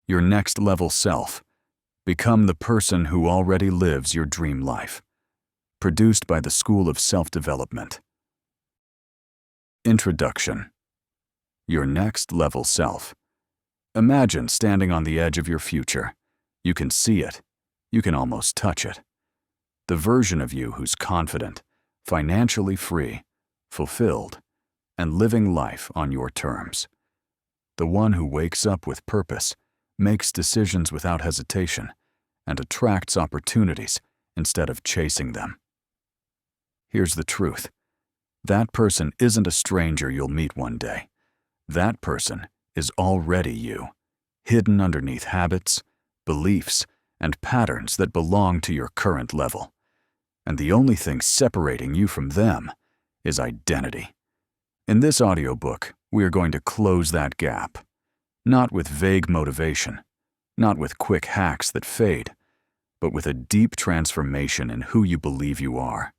Your next level self. Become the person who already lives your dream life. Produced by the School of Self-Development. Introduction. Your next level self. Imagine standing on the edge of your future. You can see it. You can almost touch it. The version of you who's confident, financially free, fulfilled, and living life on your terms. The one who wakes up with purpose, makes decisions without hesitation, and attracts opportunities instead of chasing them. Here's the truth. That person isn't a stranger you'll meet one day. That person is already you, hidden underneath habits, beliefs, and patterns that belong to your current level. And the only thing separating you from them is identity. In this audiobook, we are going to close that gap. Not with vague motivation, not with quick hacks that fade, but with a deep transformation in who you believe you are.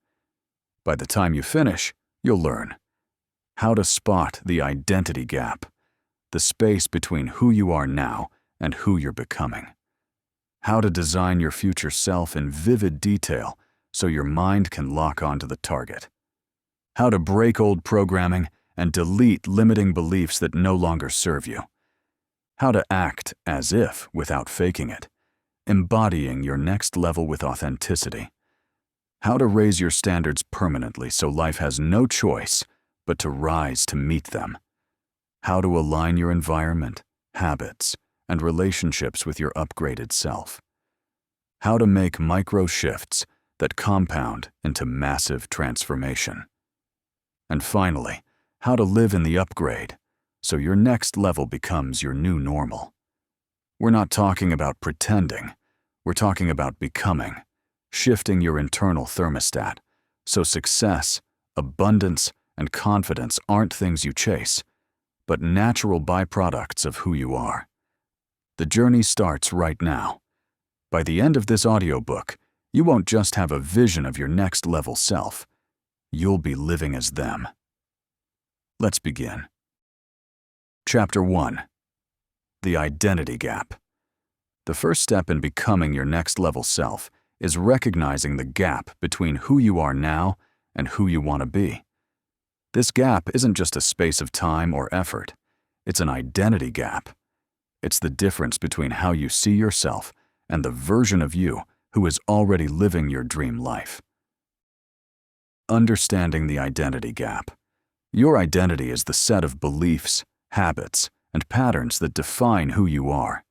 By the time you finish, you'll learn how to spot the identity gap, the space between who you are now and who you're becoming. How to design your future self in vivid detail so your mind can lock onto the target. How to break old programming and delete limiting beliefs that no longer serve you. How to act as if without faking it, embodying your next level with authenticity. How to raise your standards permanently so life has no choice but to rise to meet them. How to align your environment, habits, and relationships with your upgraded self. How to make micro shifts that compound into massive transformation. And finally, how to live in the upgrade so your next level becomes your new normal. We're not talking about pretending, we're talking about becoming, shifting your internal thermostat so success, abundance, and confidence aren't things you chase, but natural byproducts of who you are. The journey starts right now. By the end of this audiobook, you won't just have a vision of your next level self, you'll be living as them. Let's begin. Chapter 1. The Identity Gap. The first step in becoming your next level self is recognizing the gap between who you are now and who you want to be. This gap isn't just a space of time or effort, it's an identity gap. It's the difference between how you see yourself and the version of you who is already living your dream life. Understanding the identity gap. Your identity is the set of beliefs, habits, and patterns that define who you are.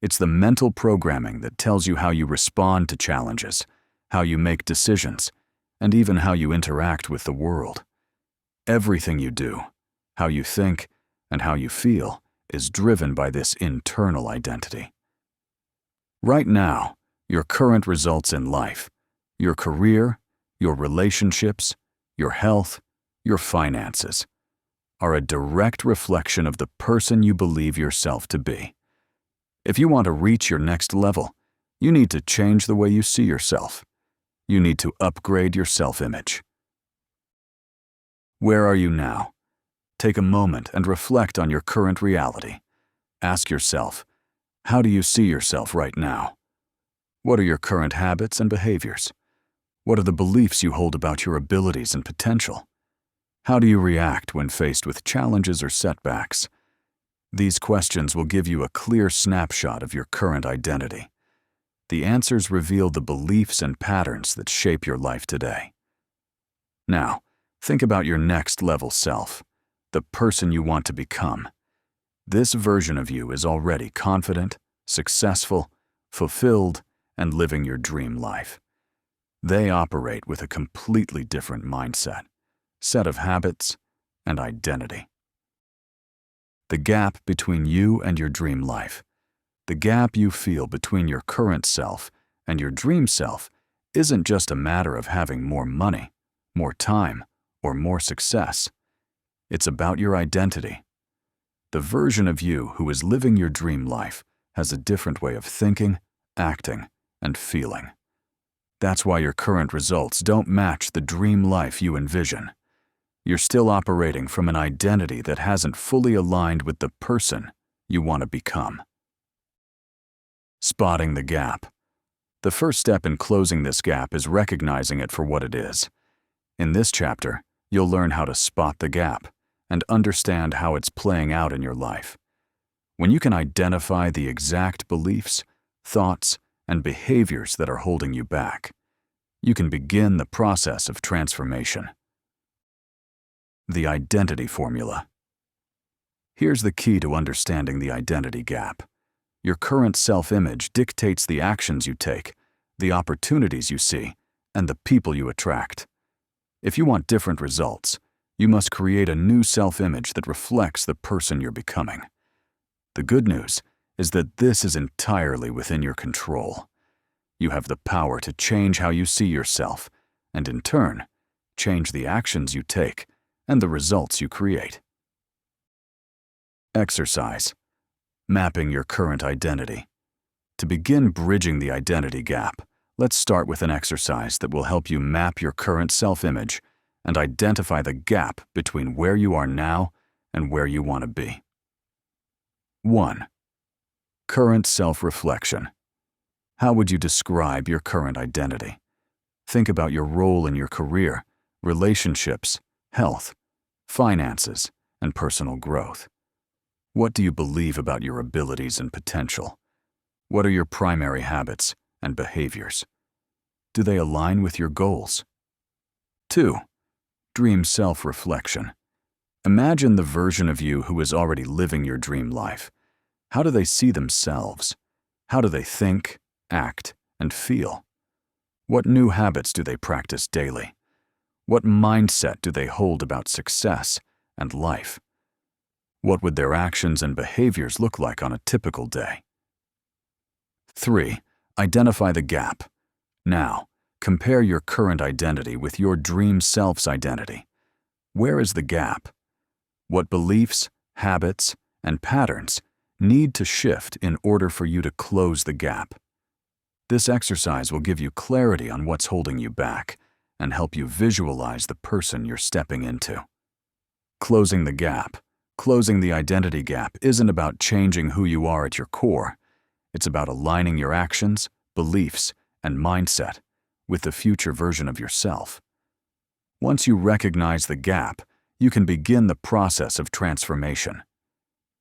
It's the mental programming that tells you how you respond to challenges, how you make decisions, and even how you interact with the world. Everything you do, how you think, and how you feel is driven by this internal identity. Right now, your current results in life, your career, your relationships, your health, your finances, are a direct reflection of the person you believe yourself to be. If you want to reach your next level, you need to change the way you see yourself. You need to upgrade your self-image. Where are you now? Take a moment and reflect on your current reality. Ask yourself, how do you see yourself right now? What are your current habits and behaviors? What are the beliefs you hold about your abilities and potential? How do you react when faced with challenges or setbacks? These questions will give you a clear snapshot of your current identity. The answers reveal the beliefs and patterns that shape your life today. Now, think about your next level self, the person you want to become. This version of you is already confident, successful, fulfilled, and living your dream life. They operate with a completely different mindset, set of habits, and identity. The gap between you and your dream life. The gap you feel between your current self and your dream self isn't just a matter of having more money, more time, or more success. It's about your identity. The version of you who is living your dream life has a different way of thinking, acting, and feeling. That's why your current results don't match the dream life you envision. You're still operating from an identity that hasn't fully aligned with the person you want to become. Spotting the gap. The first step in closing this gap is recognizing it for what it is. In this chapter, you'll learn how to spot the gap and understand how it's playing out in your life. When you can identify the exact beliefs, thoughts, and behaviors that are holding you back, you can begin the process of transformation. The identity formula. Here's the key to understanding the identity gap. Your current self-image dictates the actions you take, the opportunities you see, and the people you attract. If you want different results, you must create a new self-image that reflects the person you're becoming. The good news is that this is entirely within your control. You have the power to change how you see yourself, and in turn, change the actions you take and the results you create. Exercise. Mapping your current identity. To begin bridging the identity gap, let's start with an exercise that will help you map your current self-image and identify the gap between where you are now and where you want to be. 1. Current self-reflection. How would you describe your current identity? Think about your role in your career, relationships, health, finances, and personal growth. What do you believe about your abilities and potential? What are your primary habits and behaviors? Do they align with your goals? 2. Dream self-reflection. Imagine the version of you who is already living your dream life. How do they see themselves? How do they think, act, and feel? What new habits do they practice daily? What mindset do they hold about success and life? What would their actions and behaviors look like on a typical day? 3. Identify the gap. Now, compare your current identity with your dream self's identity. Where is the gap? What beliefs, habits, and patterns need to shift in order for you to close the gap? This exercise will give you clarity on what's holding you back and help you visualize the person you're stepping into. Closing the gap. Closing the identity gap isn't about changing who you are at your core. It's about aligning your actions, beliefs, and mindset with the future version of yourself. Once you recognize the gap, you can begin the process of transformation.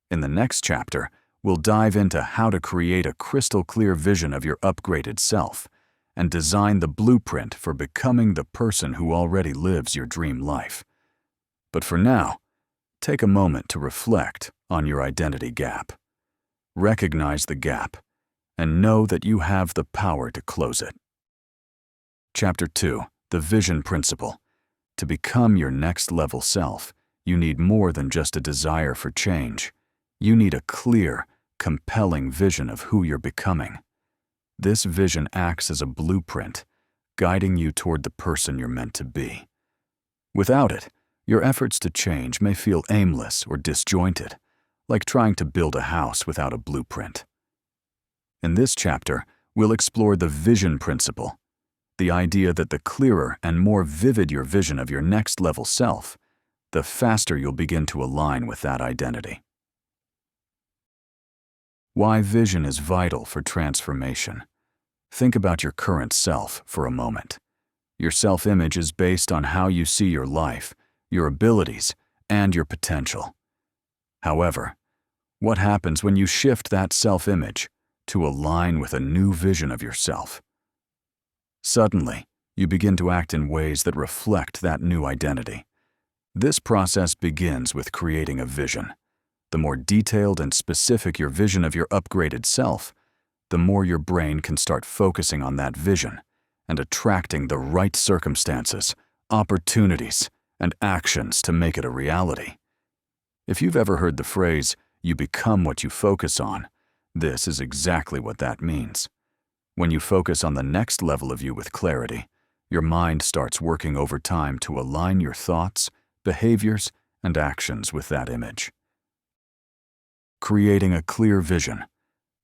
In the next chapter, we'll dive into how to create a crystal-clear vision of your upgraded self and design the blueprint for becoming the person who already lives your dream life. But for now, take a moment to reflect on your identity gap. Recognize the gap and know that you have the power to close it. Chapter 2. The Vision Principle. To become your next level self, you need more than just a desire for change. You need a clear, compelling vision of who you're becoming. This vision acts as a blueprint, guiding you toward the person you're meant to be. Without it, your efforts to change may feel aimless or disjointed, like trying to build a house without a blueprint. In this chapter, we'll explore the vision principle, the idea that the clearer and more vivid your vision of your next level self, the faster you'll begin to align with that identity. Why vision is vital for transformation. Think about your current self for a moment. Your self-image is based on how you see your life, your abilities, and your potential. However, what happens when you shift that self-image to align with a new vision of yourself? Suddenly, you begin to act in ways that reflect that new identity. This process begins with creating a vision. The more detailed and specific your vision of your upgraded self, the more your brain can start focusing on that vision and attracting the right circumstances, opportunities, and actions to make it a reality. If you've ever heard the phrase, "you become what you focus on," this is exactly what that means. When you focus on the next level of you with clarity, your mind starts working overtime to align your thoughts, behaviors, and actions with that image. Creating a clear vision.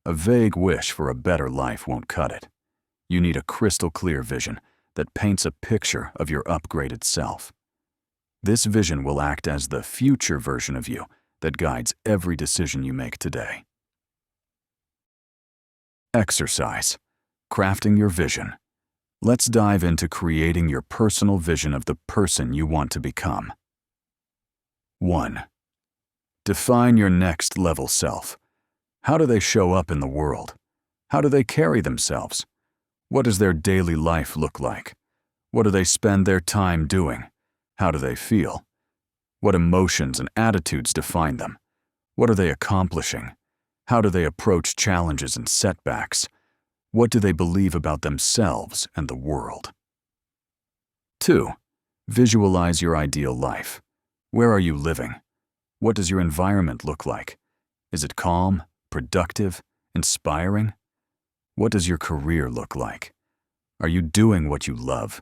A vague wish for a better life won't cut it. You need a crystal clear vision that paints a picture of your upgraded self. This vision will act as the future version of you that guides every decision you make today. Exercise. Crafting your vision. Let's dive into creating your personal vision of the person you want to become. 1. Define your next level self. How do they show up in the world? How do they carry themselves? What does their daily life look like? What do they spend their time doing? How do they feel? What emotions and attitudes define them? What are they accomplishing? How do they approach challenges and setbacks? What do they believe about themselves and the world? 2. Visualize your ideal life. Where are you living? What does your environment look like? Is it calm, productive, inspiring? What does your career look like? Are you doing what you love?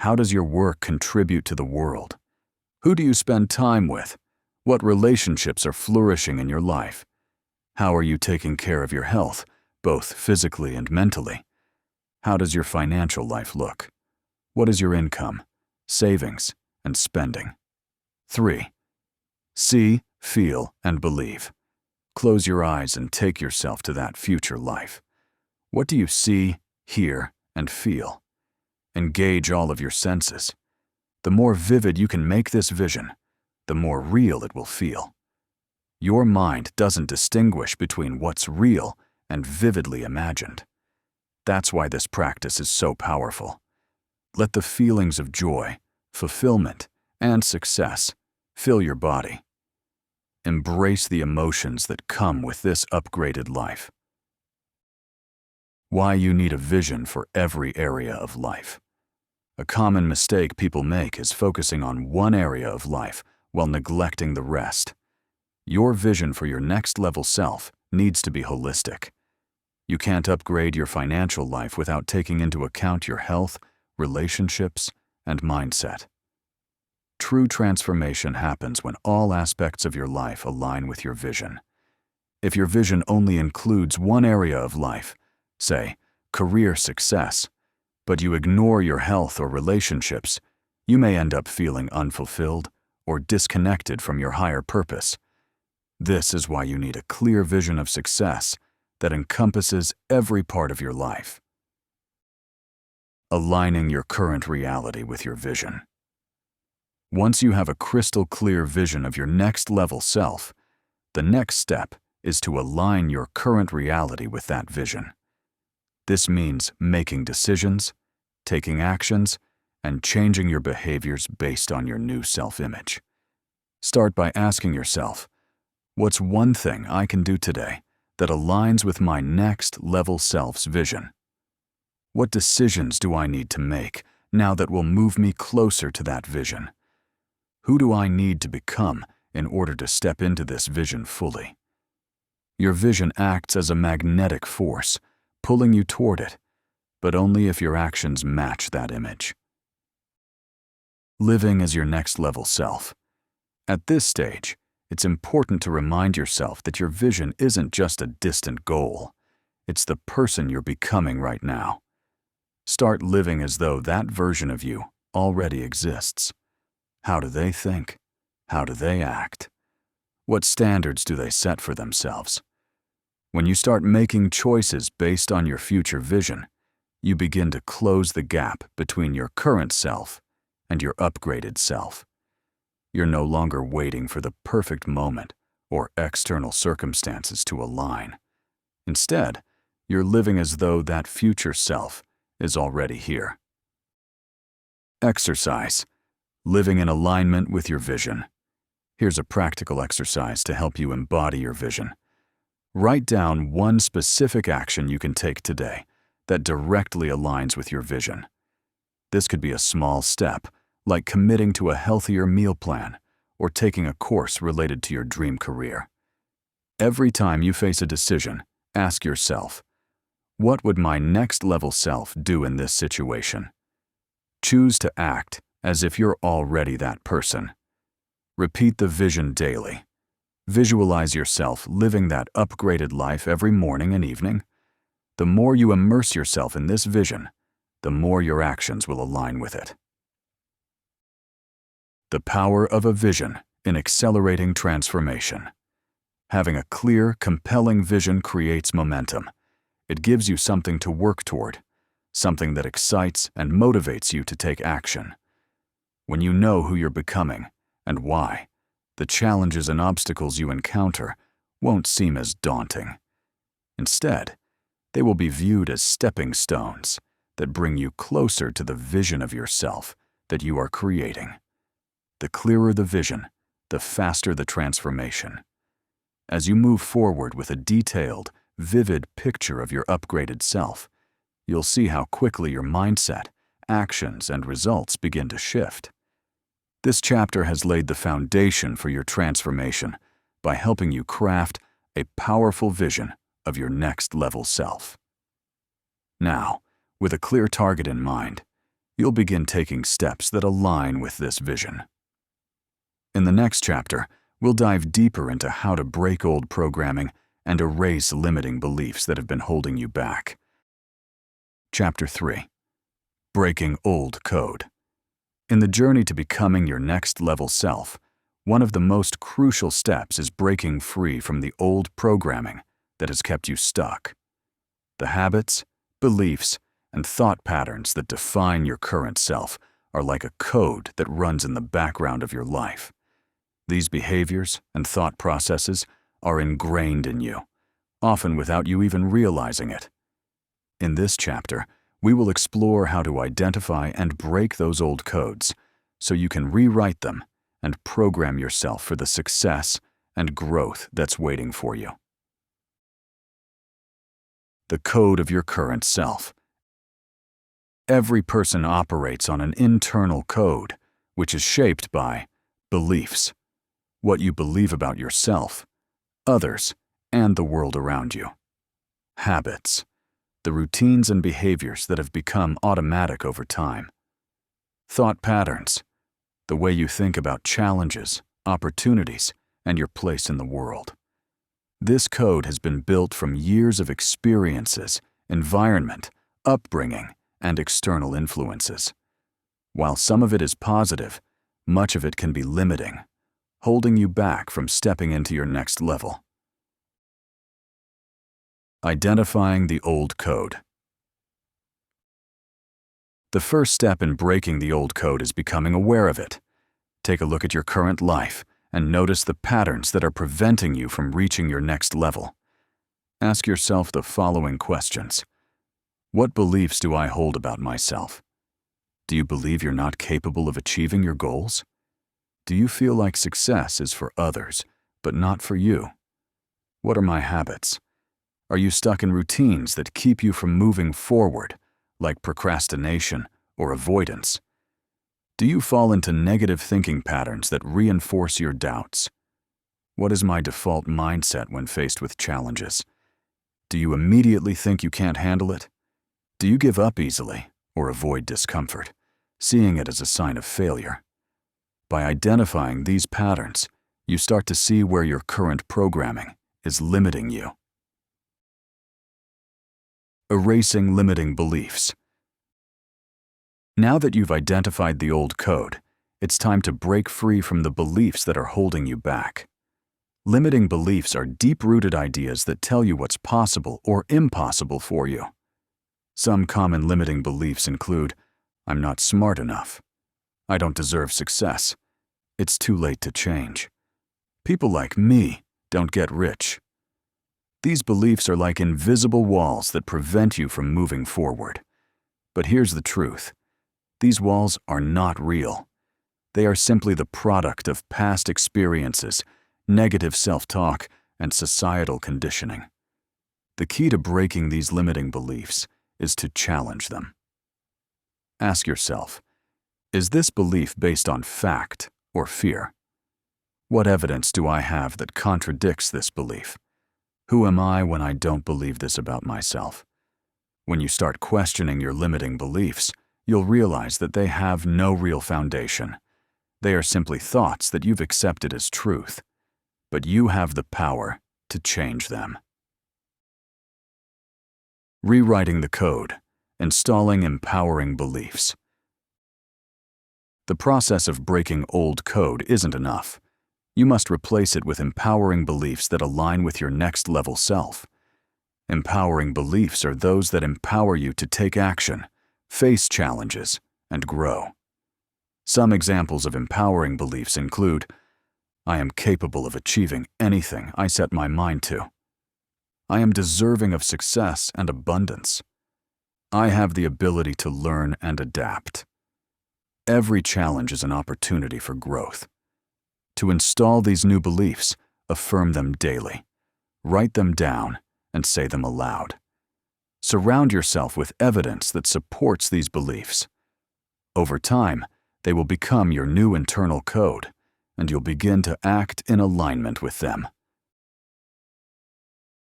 How does your work contribute to the world? Who do you spend time with? What relationships are flourishing in your life? How are you taking care of your health, both physically and mentally? How does your financial life look? What is your income, savings, and spending? 3. See, feel, and believe. Close your eyes and take yourself to that future life. What do you see, hear, and feel? Engage all of your senses. The more vivid you can make this vision, the more real it will feel. Your mind doesn't distinguish between what's real and vividly imagined. That's why this practice is so powerful. Let the feelings of joy, fulfillment, and success fill your body. Embrace the emotions that come with this upgraded life. Why you need a vision for every area of life. A common mistake people make is focusing on one area of life while neglecting the rest. Your vision for your next level self needs to be holistic. You can't upgrade your financial life without taking into account your health, relationships, and mindset. True transformation happens when all aspects of your life align with your vision. If your vision only includes one area of life, say, career success, but you ignore your health or relationships, you may end up feeling unfulfilled or disconnected from your higher purpose. This is why you need a clear vision of success that encompasses every part of your life. Aligning your current reality with your vision. Once you have a crystal clear vision of your next level self, the next step is to align your current reality with that vision. This means making decisions, taking actions, and changing your behaviors based on your new self-image. Start by asking yourself, what's one thing I can do today that aligns with my next level self's vision? What decisions do I need to make now that will move me closer to that vision? Who do I need to become in order to step into this vision fully? Your vision acts as a magnetic force, pulling you toward it, but only if your actions match that image. Living as your next level self. At this stage, it's important to remind yourself that your vision isn't just a distant goal. It's the person you're becoming right now. Start living as though that version of you already exists. How do they think? How do they act? What standards do they set for themselves? When you start making choices based on your future vision, you begin to close the gap between your current self and your upgraded self. You're no longer waiting for the perfect moment or external circumstances to align. Instead, you're living as though that future self is already here. Exercise. Living in alignment with your vision. Here's a practical exercise to help you embody your vision. Write down one specific action you can take today that directly aligns with your vision. This could be a small step, like committing to a healthier meal plan or taking a course related to your dream career. Every time you face a decision, ask yourself, what would my next level self do in this situation? Choose to act as if you're already that person. Repeat the vision daily. Visualize yourself living that upgraded life every morning and evening. The more you immerse yourself in this vision, the more your actions will align with it. The power of a vision in accelerating transformation. Having a clear, compelling vision creates momentum. It gives you something to work toward, something that excites and motivates you to take action. When you know who you're becoming and why, the challenges and obstacles you encounter won't seem as daunting. Instead, they will be viewed as stepping stones that bring you closer to the vision of yourself that you are creating. The clearer the vision, the faster the transformation. As you move forward with a detailed, vivid picture of your upgraded self, you'll see how quickly your mindset, actions, and results begin to shift. This chapter has laid the foundation for your transformation by helping you craft a powerful vision of your next level self. Now, with a clear target in mind, you'll begin taking steps that align with this vision. In the next chapter, we'll dive deeper into how to break old programming and erase limiting beliefs that have been holding you back. Chapter 3. Breaking Old Code. In the journey to becoming your next level self, one of the most crucial steps is breaking free from the old programming that has kept you stuck. The habits, beliefs, and thought patterns that define your current self are like a code that runs in the background of your life. These behaviors and thought processes are ingrained in you, often without you even realizing it. In this chapter, we will explore how to identify and break those old codes so you can rewrite them and program yourself for the success and growth that's waiting for you. The code of your current self. Every person operates on an internal code, which is shaped by beliefs, what you believe about yourself, others, and the world around you. Habits, the routines and behaviors that have become automatic over time. Thought patterns, the way you think about challenges, opportunities, and your place in the world. This code has been built from years of experiences, environment, upbringing, and external influences. While some of it is positive, much of it can be limiting, holding you back from stepping into your next level. Identifying the old code. The first step in breaking the old code is becoming aware of it. Take a look at your current life and notice the patterns that are preventing you from reaching your next level. Ask yourself the following questions. What beliefs do I hold about myself? Do you believe you're not capable of achieving your goals? Do you feel like success is for others, but not for you? What are my habits? Are you stuck in routines that keep you from moving forward, like procrastination or avoidance? Do you fall into negative thinking patterns that reinforce your doubts? What is my default mindset when faced with challenges? Do you immediately think you can't handle it? Do you give up easily or avoid discomfort, seeing it as a sign of failure? By identifying these patterns, you start to see where your current programming is limiting you. Erasing limiting beliefs. Now that you've identified the old code, it's time to break free from the beliefs that are holding you back. Limiting beliefs are deep-rooted ideas that tell you what's possible or impossible for you. Some common limiting beliefs include, I'm not smart enough. I don't deserve success. It's too late to change. People like me don't get rich. These beliefs are like invisible walls that prevent you from moving forward. But here's the truth. These walls are not real. They are simply the product of past experiences, negative self-talk, and societal conditioning. The key to breaking these limiting beliefs is to challenge them. Ask yourself, is this belief based on fact or fear? What evidence do I have that contradicts this belief? Who am I when I don't believe this about myself? When you start questioning your limiting beliefs, you'll realize that they have no real foundation. They are simply thoughts that you've accepted as truth, but you have the power to change them. Rewriting the code, installing empowering beliefs. The process of breaking old code isn't enough. You must replace it with empowering beliefs that align with your next level self. Empowering beliefs are those that empower you to take action, face challenges, and grow. Some examples of empowering beliefs include, I am capable of achieving anything I set my mind to. I am deserving of success and abundance. I have the ability to learn and adapt. Every challenge is an opportunity for growth. To install these new beliefs, affirm them daily. Write them down and say them aloud. Surround yourself with evidence that supports these beliefs. Over time, they will become your new internal code, and you'll begin to act in alignment with them.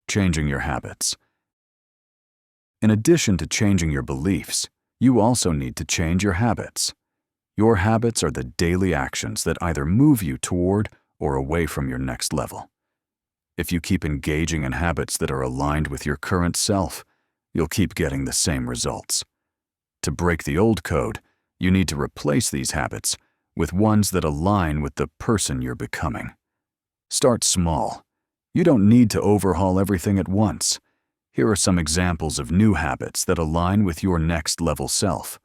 Changing your habits. In addition to changing your beliefs, you also need to change your habits. Your habits are the daily actions that either move you toward or away from your next level. If you keep engaging in habits that are aligned with your current self, you'll keep getting the same results. To break the old code, you need to replace these habits with ones that align with the person you're becoming. Start small. You don't need to overhaul everything at once. Here are some examples of new habits that align with your next level self.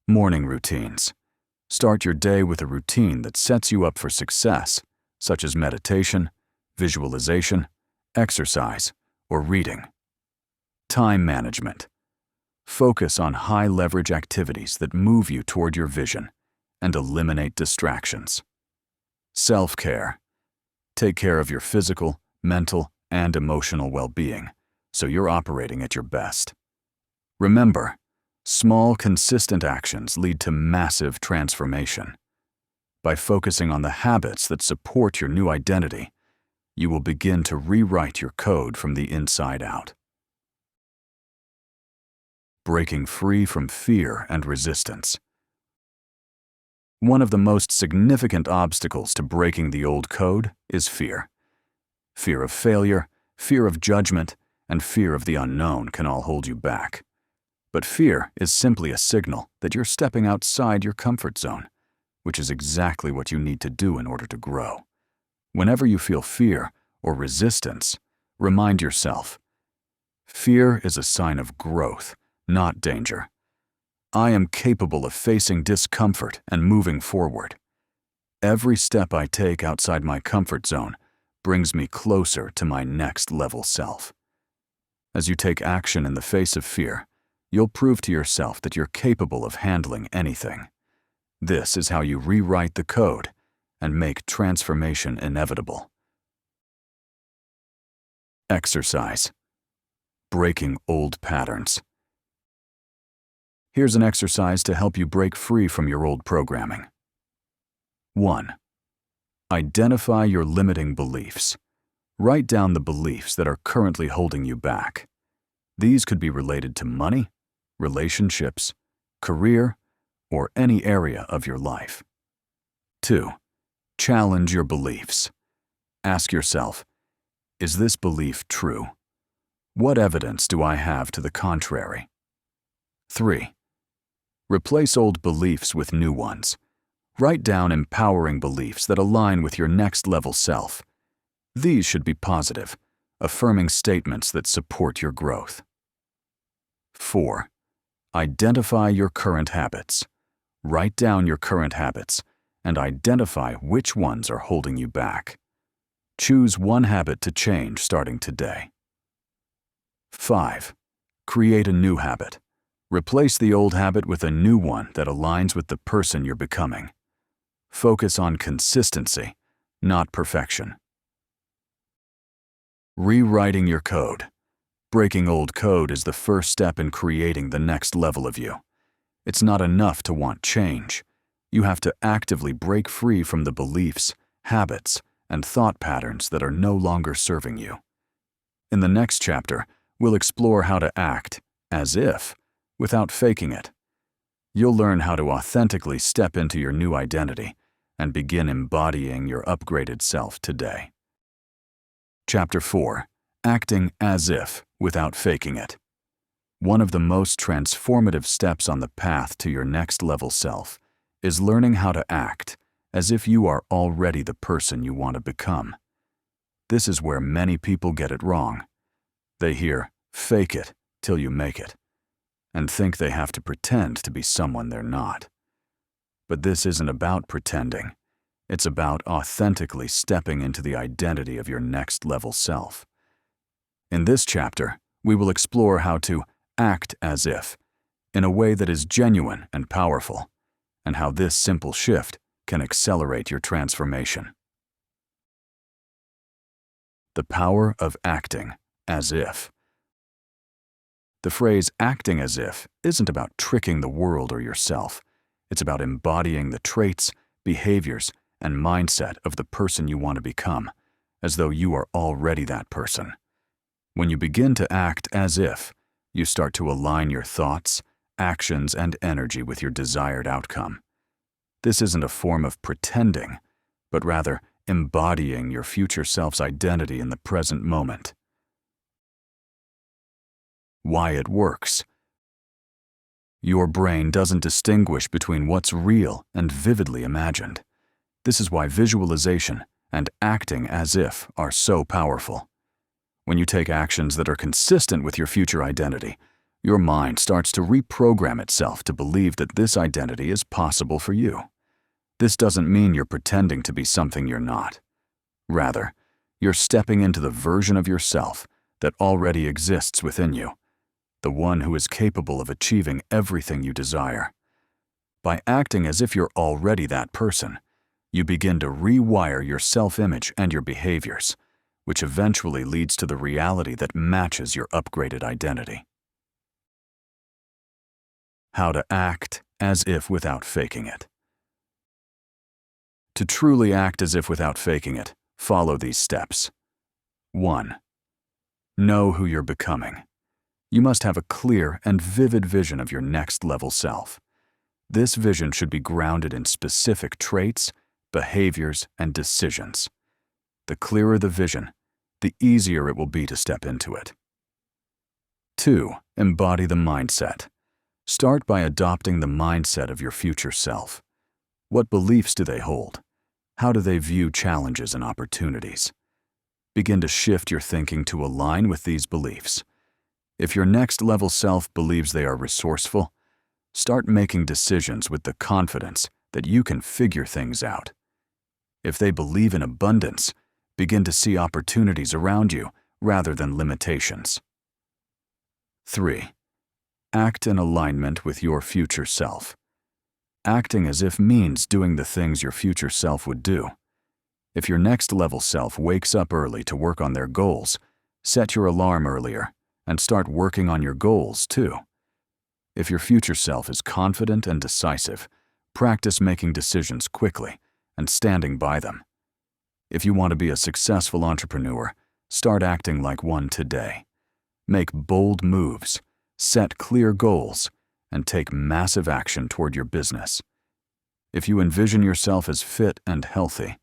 Morning routines. Start your day with a routine that sets you up for success, such as meditation, visualization, exercise, or reading. Time management. Focus on high-leverage activities that move you toward your vision and eliminate distractions. Self-care. Take care of your physical, mental, and emotional well-being so you're operating at your best. Remember, small, consistent actions lead to massive transformation. By focusing on the habits that support your new identity, you will begin to rewrite your code from the inside out. Breaking free from fear and resistance. One of the most significant obstacles to breaking the old code is fear. Fear of failure, fear of judgment, and fear of the unknown can all hold you back. But fear is simply a signal that you're stepping outside your comfort zone, which is exactly what you need to do in order to grow. Whenever you feel fear or resistance, remind yourself, fear is a sign of growth, not danger. I am capable of facing discomfort and moving forward. Every step I take outside my comfort zone brings me closer to my next level self. As you take action in the face of fear, you'll prove to yourself that you're capable of handling anything. This is how you rewrite the code and make transformation inevitable. Exercise. Breaking old patterns. Here's an exercise to help you break free from your old programming. 1. Identify your limiting beliefs. Write down the beliefs that are currently holding you back. These could be related to money, relationships, career, or any area of your life. 2. Challenge your beliefs. Ask yourself, is this belief true? What evidence do I have to the contrary? 3. Replace old beliefs with new ones. Write down empowering beliefs that align with your next level self. These should be positive, affirming statements that support your growth. 4. Identify your current habits. Write down your current habits and identify which ones are holding you back. Choose one habit to change starting today. 5. Create a new habit. Replace the old habit with a new one that aligns with the person you're becoming. Focus on consistency, not perfection. Rewriting your code. Breaking old code is the first step in creating the next level of you. It's not enough to want change. You have to actively break free from the beliefs, habits, and thought patterns that are no longer serving you. In the next chapter, we'll explore how to act as if, without faking it. You'll learn how to authentically step into your new identity and begin embodying your upgraded self today. Chapter 4. Acting as if, without faking it. One of the most transformative steps on the path to your next level self is learning how to act as if you are already the person you want to become. This is where many people get it wrong. They hear, fake it till you make it, and think they have to pretend to be someone they're not. But this isn't about pretending. It's about authentically stepping into the identity of your next level self. In this chapter, we will explore how to act as if, in a way that is genuine and powerful, and how this simple shift can accelerate your transformation. The power of acting as if. The phrase acting as if isn't about tricking the world or yourself. It's about embodying the traits, behaviors, and mindset of the person you want to become, as though you are already that person. When you begin to act as if, you start to align your thoughts, actions, and energy with your desired outcome. This isn't a form of pretending, but rather embodying your future self's identity in the present moment. Why it works. Your brain doesn't distinguish between what's real and vividly imagined. This is why visualization and acting as if are so powerful. When you take actions that are consistent with your future identity, your mind starts to reprogram itself to believe that this identity is possible for you. This doesn't mean you're pretending to be something you're not. Rather, you're stepping into the version of yourself that already exists within you, the one who is capable of achieving everything you desire. By acting as if you're already that person, you begin to rewire your self-image and your behaviors, which eventually leads to the reality that matches your upgraded identity. How to act as if without faking it. To truly act as if without faking it, follow these steps. 1. Know who you're becoming. You must have a clear and vivid vision of your next level self. This vision should be grounded in specific traits, behaviors, and decisions. The clearer the vision, the easier it will be to step into it. 2. Embody the mindset. Start by adopting the mindset of your future self. What beliefs do they hold? How do they view challenges and opportunities? Begin to shift your thinking to align with these beliefs. If your next level self believes they are resourceful, start making decisions with the confidence that you can figure things out. If they believe in abundance, begin to see opportunities around you rather than limitations. 3. Act in alignment with your future self. Acting as if means doing the things your future self would do. If your next level self wakes up early to work on their goals, set your alarm earlier and start working on your goals too. If your future self is confident and decisive, practice making decisions quickly and standing by them. If you want to be a successful entrepreneur, start acting like one today. Make bold moves, set clear goals, and take massive action toward your business. If you envision yourself as fit and healthy,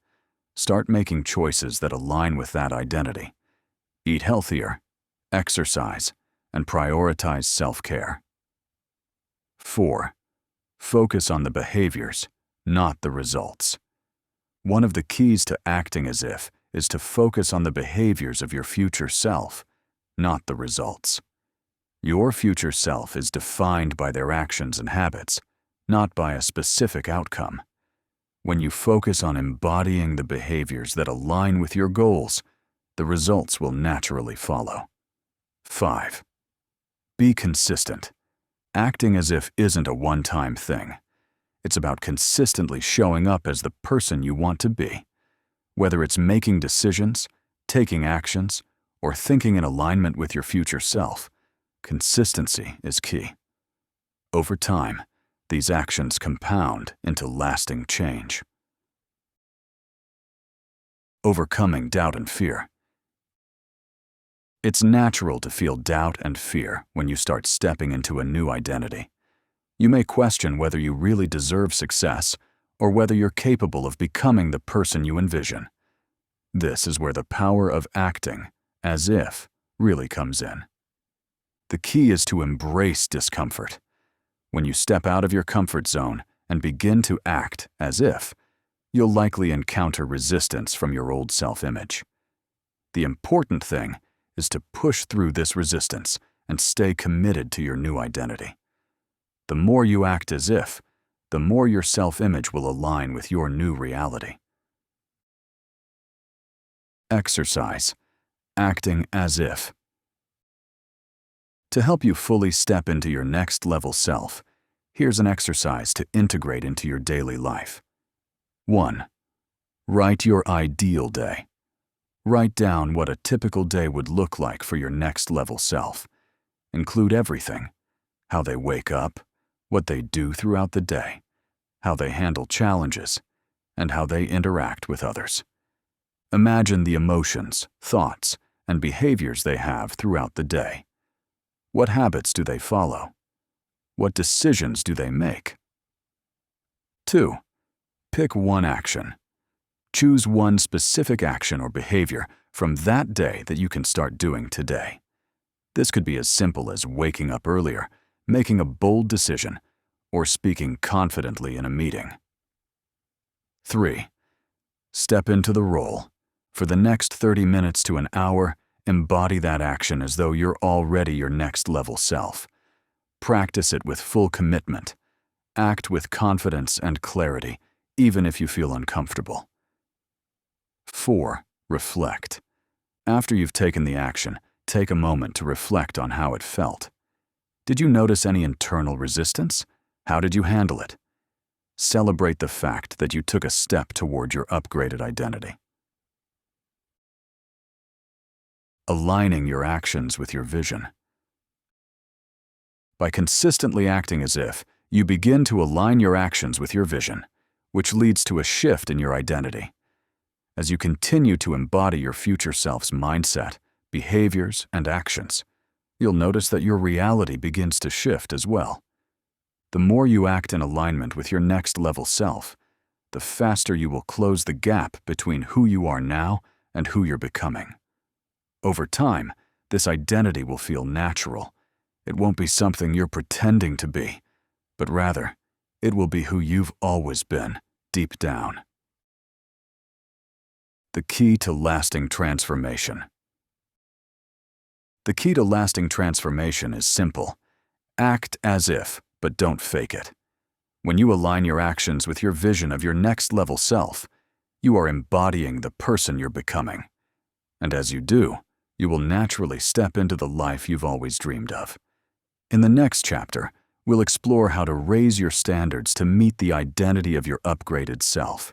start making choices that align with that identity. Eat healthier, exercise, and prioritize self-care. 4. Focus on the behaviors, not the results. One of the keys to acting as if is to focus on the behaviors of your future self, not the results. Your future self is defined by their actions and habits, not by a specific outcome. When you focus on embodying the behaviors that align with your goals, the results will naturally follow. 5. Be consistent. Acting as if isn't a one-time thing. It's about consistently showing up as the person you want to be. Whether it's making decisions, taking actions, or thinking in alignment with your future self, consistency is key. Over time, these actions compound into lasting change. Overcoming doubt and fear. It's natural to feel doubt and fear when you start stepping into a new identity. You may question whether you really deserve success or whether you're capable of becoming the person you envision. This is where the power of acting as if really comes in. The key is to embrace discomfort. When you step out of your comfort zone and begin to act as if, you'll likely encounter resistance from your old self-image. The important thing is to push through this resistance and stay committed to your new identity. The more you act as if, the more your self-image will align with your new reality. Exercise: acting as if. To help you fully step into your next level self, here's an exercise to integrate into your daily life. 1. Write your ideal day. Write down what a typical day would look like for your next level self. Include everything: how they wake up, what they do throughout the day, how they handle challenges, and how they interact with others. Imagine the emotions, thoughts, and behaviors they have throughout the day. What habits do they follow? What decisions do they make? 2. Pick one action. Choose one specific action or behavior from that day that you can start doing today. This could be as simple as waking up earlier, making a bold decision, or speaking confidently in a meeting. 3. Step into the role. For the next 30 minutes to an hour, embody that action as though you're already your next level self. Practice it with full commitment. Act with confidence and clarity, even if you feel uncomfortable. 4. Reflect. After you've taken the action, take a moment to reflect on how it felt. Did you notice any internal resistance? How did you handle it? Celebrate the fact that you took a step toward your upgraded identity. Aligning your actions with your vision. By consistently acting as if, you begin to align your actions with your vision, which leads to a shift in your identity. As you continue to embody your future self's mindset, behaviors, and actions, you'll notice that your reality begins to shift as well. The more you act in alignment with your next level self, the faster you will close the gap between who you are now and who you're becoming. Over time, this identity will feel natural. It won't be something you're pretending to be, but rather, it will be who you've always been, deep down. The key to lasting transformation. The key to lasting transformation is simple. Act as if, but don't fake it. When you align your actions with your vision of your next level self, you are embodying the person you're becoming. And as you do, you will naturally step into the life you've always dreamed of. In the next chapter, we'll explore how to raise your standards to meet the identity of your upgraded self.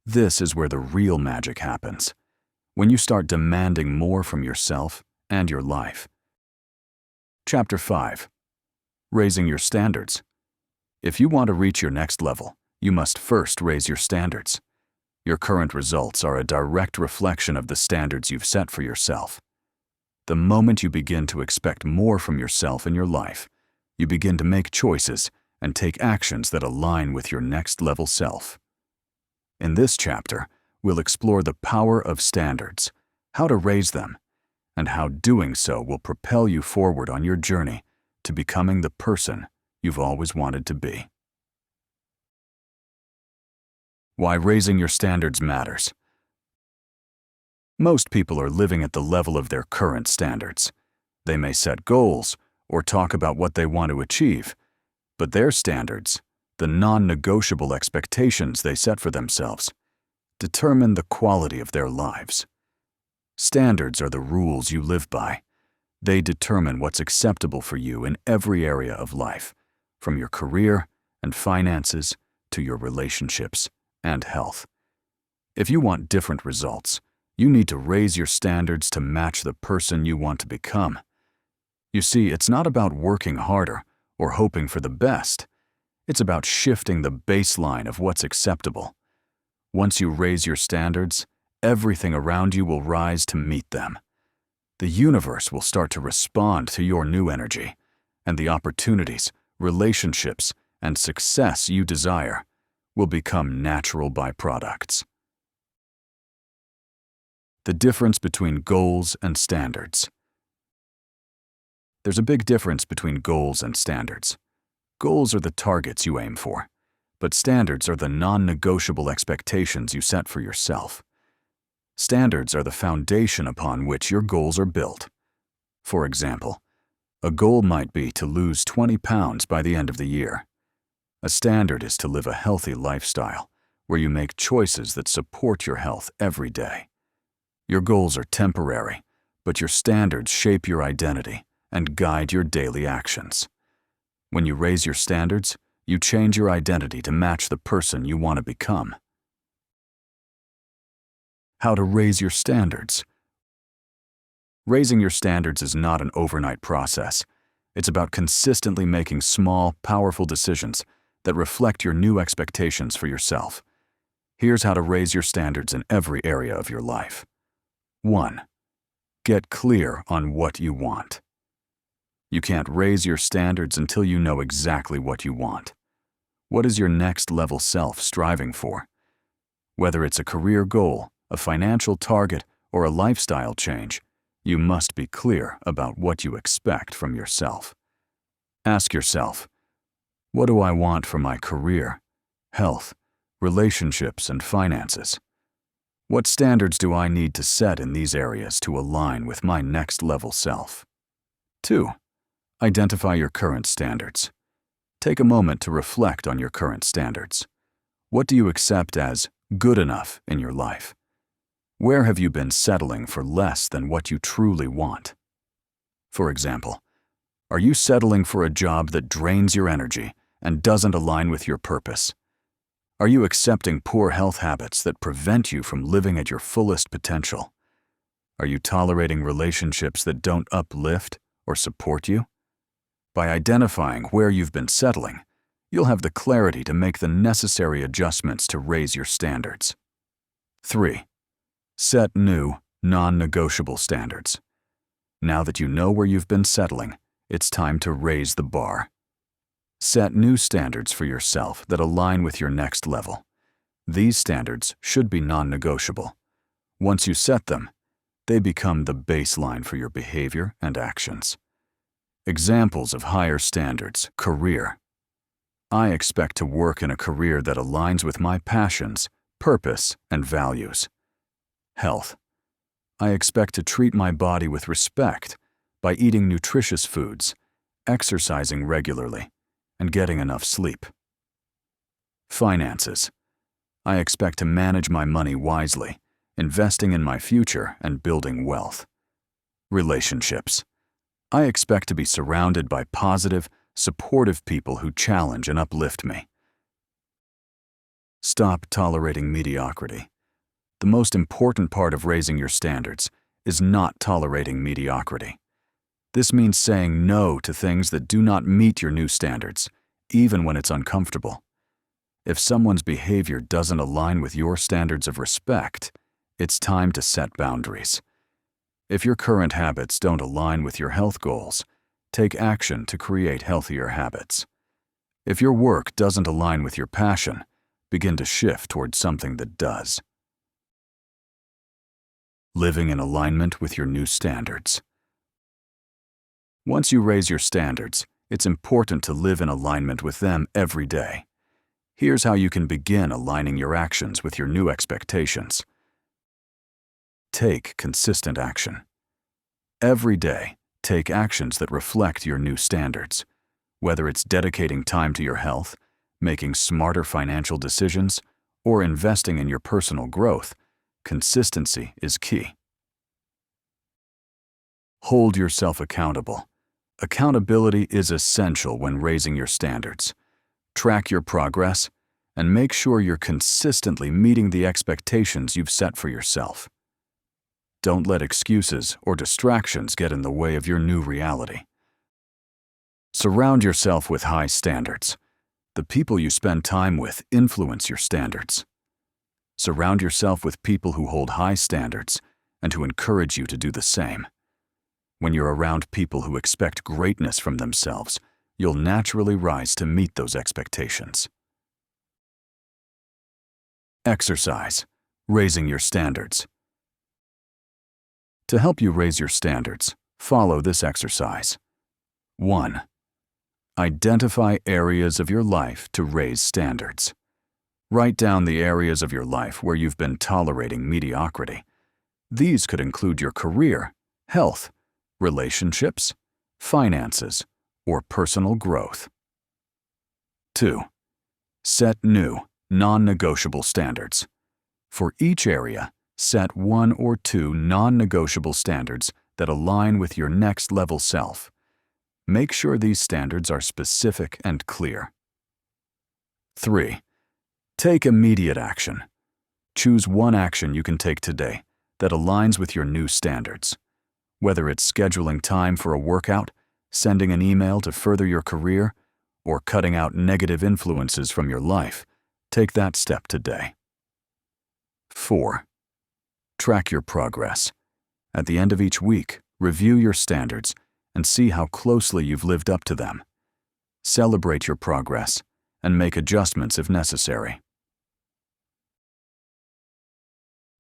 This is where the real magic happens, when you start demanding more from yourself and your life. Chapter 5. Raising your standards. If you want to reach your next level, you must first raise your standards. Your current results are a direct reflection of the standards you've set for yourself. The moment you begin to expect more from yourself in your life, you begin to make choices and take actions that align with your next level self. In this chapter, we'll explore the power of standards, how to raise them, and how doing so will propel you forward on your journey to becoming the person you've always wanted to be. Why raising your standards matters. Most people are living at the level of their current standards. They may set goals or talk about what they want to achieve, but their standards, the non-negotiable expectations they set for themselves, determine the quality of their lives. Standards are the rules you live by. They determine what's acceptable for you in every area of life, from your career and finances to your relationships and health. If you want different results, you need to raise your standards to match the person you want to become. You see, it's not about working harder or hoping for the best. It's about shifting the baseline of what's acceptable. Once you raise your standards, everything around you will rise to meet them. The universe will start to respond to your new energy, and the opportunities, relationships, and success you desire will become natural byproducts. The difference between goals and standards. There's a big difference between goals and standards. Goals are the targets you aim for, but standards are the non-negotiable expectations you set for yourself. Standards are the foundation upon which your goals are built. For example, A goal might be to lose 20 pounds by the end of the year. A standard is to live a healthy lifestyle, where you make choices that support your health every day. Your goals are temporary, but your standards shape your identity and guide your daily actions. When you raise your standards, you change your identity to match the person you want to become. How to raise your standards. Raising your standards is not an overnight process. It's about consistently making small, powerful decisions that reflect your new expectations for yourself. Here's how to raise your standards in every area of your life. 1. Get clear on what you want. You can't raise your standards until you know exactly what you want. What is your next level self striving for? Whether it's a career goal, a financial target, or a lifestyle change, you must be clear about what you expect from yourself. Ask yourself, what do I want for my career, health, relationships, and finances? What standards do I need to set in these areas to align with my next level self? 2. Identify your current standards. Take a moment to reflect on your current standards. What do you accept as good enough in your life? Where have you been settling for less than what you truly want? For example, are you settling for a job that drains your energy and doesn't align with your purpose? Are you accepting poor health habits that prevent you from living at your fullest potential? Are you tolerating relationships that don't uplift or support you? By identifying where you've been settling, you'll have the clarity to make the necessary adjustments to raise your standards. 3. Set new, non-negotiable standards. Now that you know where you've been settling, it's time to raise the bar. Set new standards for yourself that align with your next level. These standards should be non-negotiable. Once you set them, they become the baseline for your behavior and actions. Examples of higher standards: career. I expect to work in a career that aligns with my passions, purpose, and values. Health. I expect to treat my body with respect by eating nutritious foods, exercising regularly, and getting enough sleep. Finances. I expect to manage my money wisely, investing in my future and building wealth. Relationships. I expect to be surrounded by positive, supportive people who challenge and uplift me. Stop tolerating mediocrity. The most important part of raising your standards is not tolerating mediocrity. This means saying no to things that do not meet your new standards, even when it's uncomfortable. If someone's behavior doesn't align with your standards of respect, it's time to set boundaries. If your current habits don't align with your health goals, take action to create healthier habits. If your work doesn't align with your passion, begin to shift towards something that does. Living in alignment with your new standards. Once you raise your standards, it's important to live in alignment with them every day. Here's how you can begin aligning your actions with your new expectations. Take consistent action. Every day, take actions that reflect your new standards. Whether it's dedicating time to your health, making smarter financial decisions, or investing in your personal growth, consistency is key. Hold yourself accountable. Accountability is essential when raising your standards. Track your progress and make sure you're consistently meeting the expectations you've set for yourself. Don't let excuses or distractions get in the way of your new reality. Surround yourself with high standards. The people you spend time with influence your standards. Surround yourself with people who hold high standards and who encourage you to do the same. When you're around people who expect greatness from themselves, you'll naturally rise to meet those expectations. Exercise. Raising your standards. To help you raise your standards, follow this exercise. 1. Identify areas of your life to raise standards. Write down the areas of your life where you've been tolerating mediocrity. These could include your career, health, relationships, finances, or personal growth. 2. Set new, non-negotiable standards. For each area, set 1 or 2 non-negotiable standards that align with your next-level self. Make sure these standards are specific and clear. 3. Take immediate action. Choose one action you can take today that aligns with your new standards. Whether it's scheduling time for a workout, sending an email to further your career, or cutting out negative influences from your life, take that step today. 4. Track your progress. At the end of each week, review your standards and see how closely you've lived up to them. Celebrate your progress and make adjustments if necessary.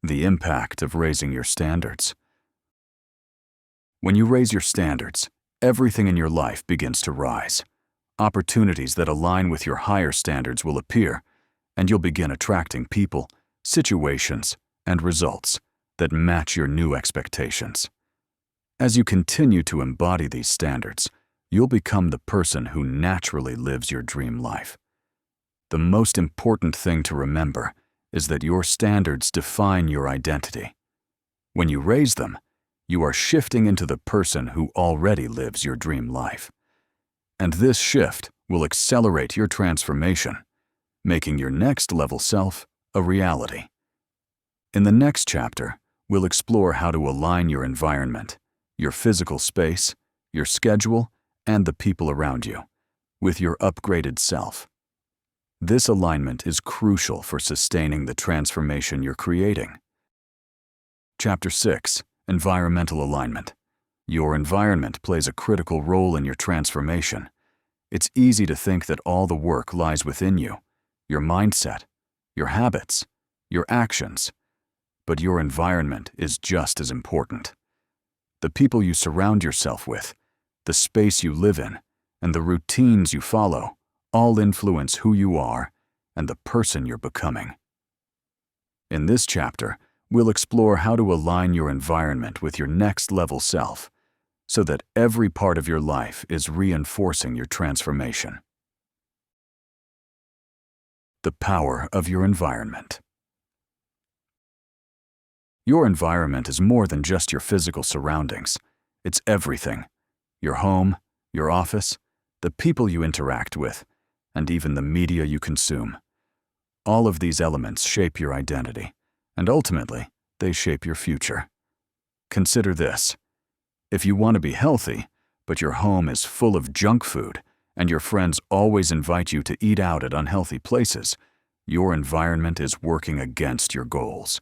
The impact of raising your standards. When you raise your standards, everything in your life begins to rise. Opportunities that align with your higher standards will appear, and you'll begin attracting people, situations, and results that match your new expectations. As you continue to embody these standards, you'll become the person who naturally lives your dream life. The most important thing to remember is that your standards define your identity. When you raise them, you are shifting into the person who already lives your dream life. And this shift will accelerate your transformation, making your next-level self a reality. In the next chapter, we'll explore how to align your environment, your physical space, your schedule, and the people around you with your upgraded self. This alignment is crucial for sustaining the transformation you're creating. Chapter 6. Environmental alignment. Your environment plays a critical role in your transformation. It's easy to think that all the work lies within you, your mindset, your habits, your actions. But your environment is just as important. The people you surround yourself with, the space you live in, and the routines you follow all influence who you are and the person you're becoming. In this chapter, we'll explore how to align your environment with your next-level self so that every part of your life is reinforcing your transformation. The power of your environment. Your environment is more than just your physical surroundings. It's everything: your home, your office, the people you interact with, and even the media you consume. All of these elements shape your identity, and ultimately, they shape your future. Consider this. If you want to be healthy, but your home is full of junk food, and your friends always invite you to eat out at unhealthy places, your environment is working against your goals.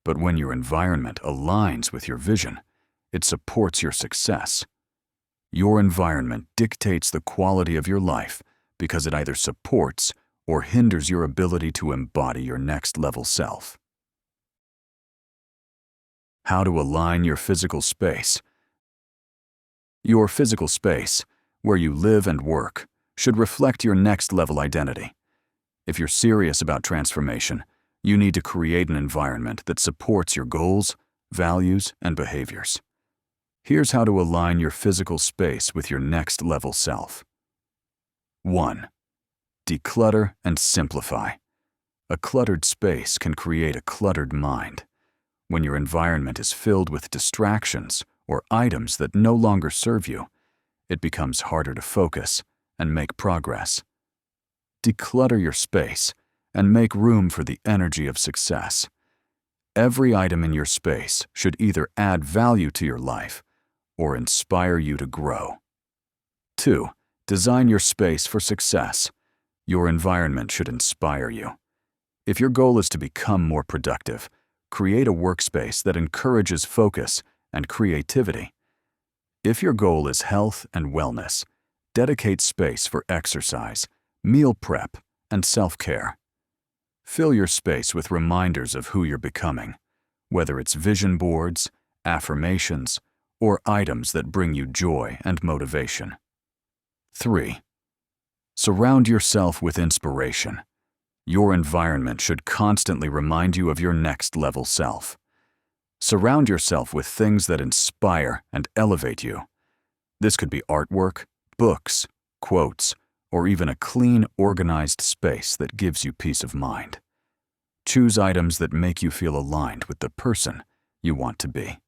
But when your environment aligns with your vision, it supports your success. Your environment dictates the quality of your life because it either supports or hinders your ability to embody your next-level self. How to align your physical space. Your physical space, where you live and work, should reflect your next-level identity. If you're serious about transformation, you need to create an environment that supports your goals, values, and behaviors. Here's how to align your physical space with your next-level self. 1. Declutter and simplify. A cluttered space can create a cluttered mind. When your environment is filled with distractions or items that no longer serve you, it becomes harder to focus and make progress. Declutter your space and make room for the energy of success. Every item in your space should either add value to your life or inspire you to grow. 2. Design your space for success. Your environment should inspire you. If your goal is to become more productive, create a workspace that encourages focus and creativity. If your goal is health and wellness, dedicate space for exercise, meal prep, and self-care. Fill your space with reminders of who you're becoming, whether it's vision boards, affirmations, or items that bring you joy and motivation. 3. Surround yourself with inspiration. Your environment should constantly remind you of your next-level self. Surround yourself with things that inspire and elevate you. This could be artwork, books, quotes, or even a clean, organized space that gives you peace of mind. Choose items that make you feel aligned with the person you want to be.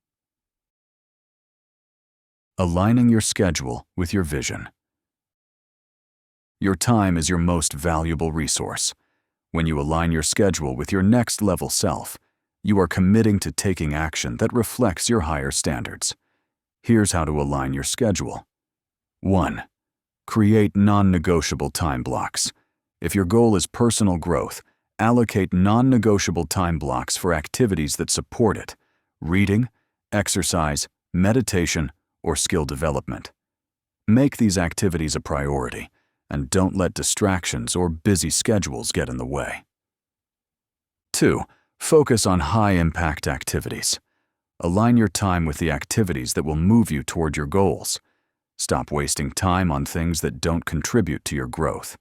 Aligning your schedule with your vision. Your time is your most valuable resource. When you align your schedule with your next level self, you are committing to taking action that reflects your higher standards. Here's how to align your schedule. 1. Create non-negotiable time blocks. If your goal is personal growth, allocate non-negotiable time blocks for activities that support it: reading, exercise, meditation, or skill development. Make these activities a priority, and don't let distractions or busy schedules get in the way. 2. Focus on high-impact activities. Align your time with the activities that will move you toward your goals. Stop wasting time on things that don't contribute to your growth.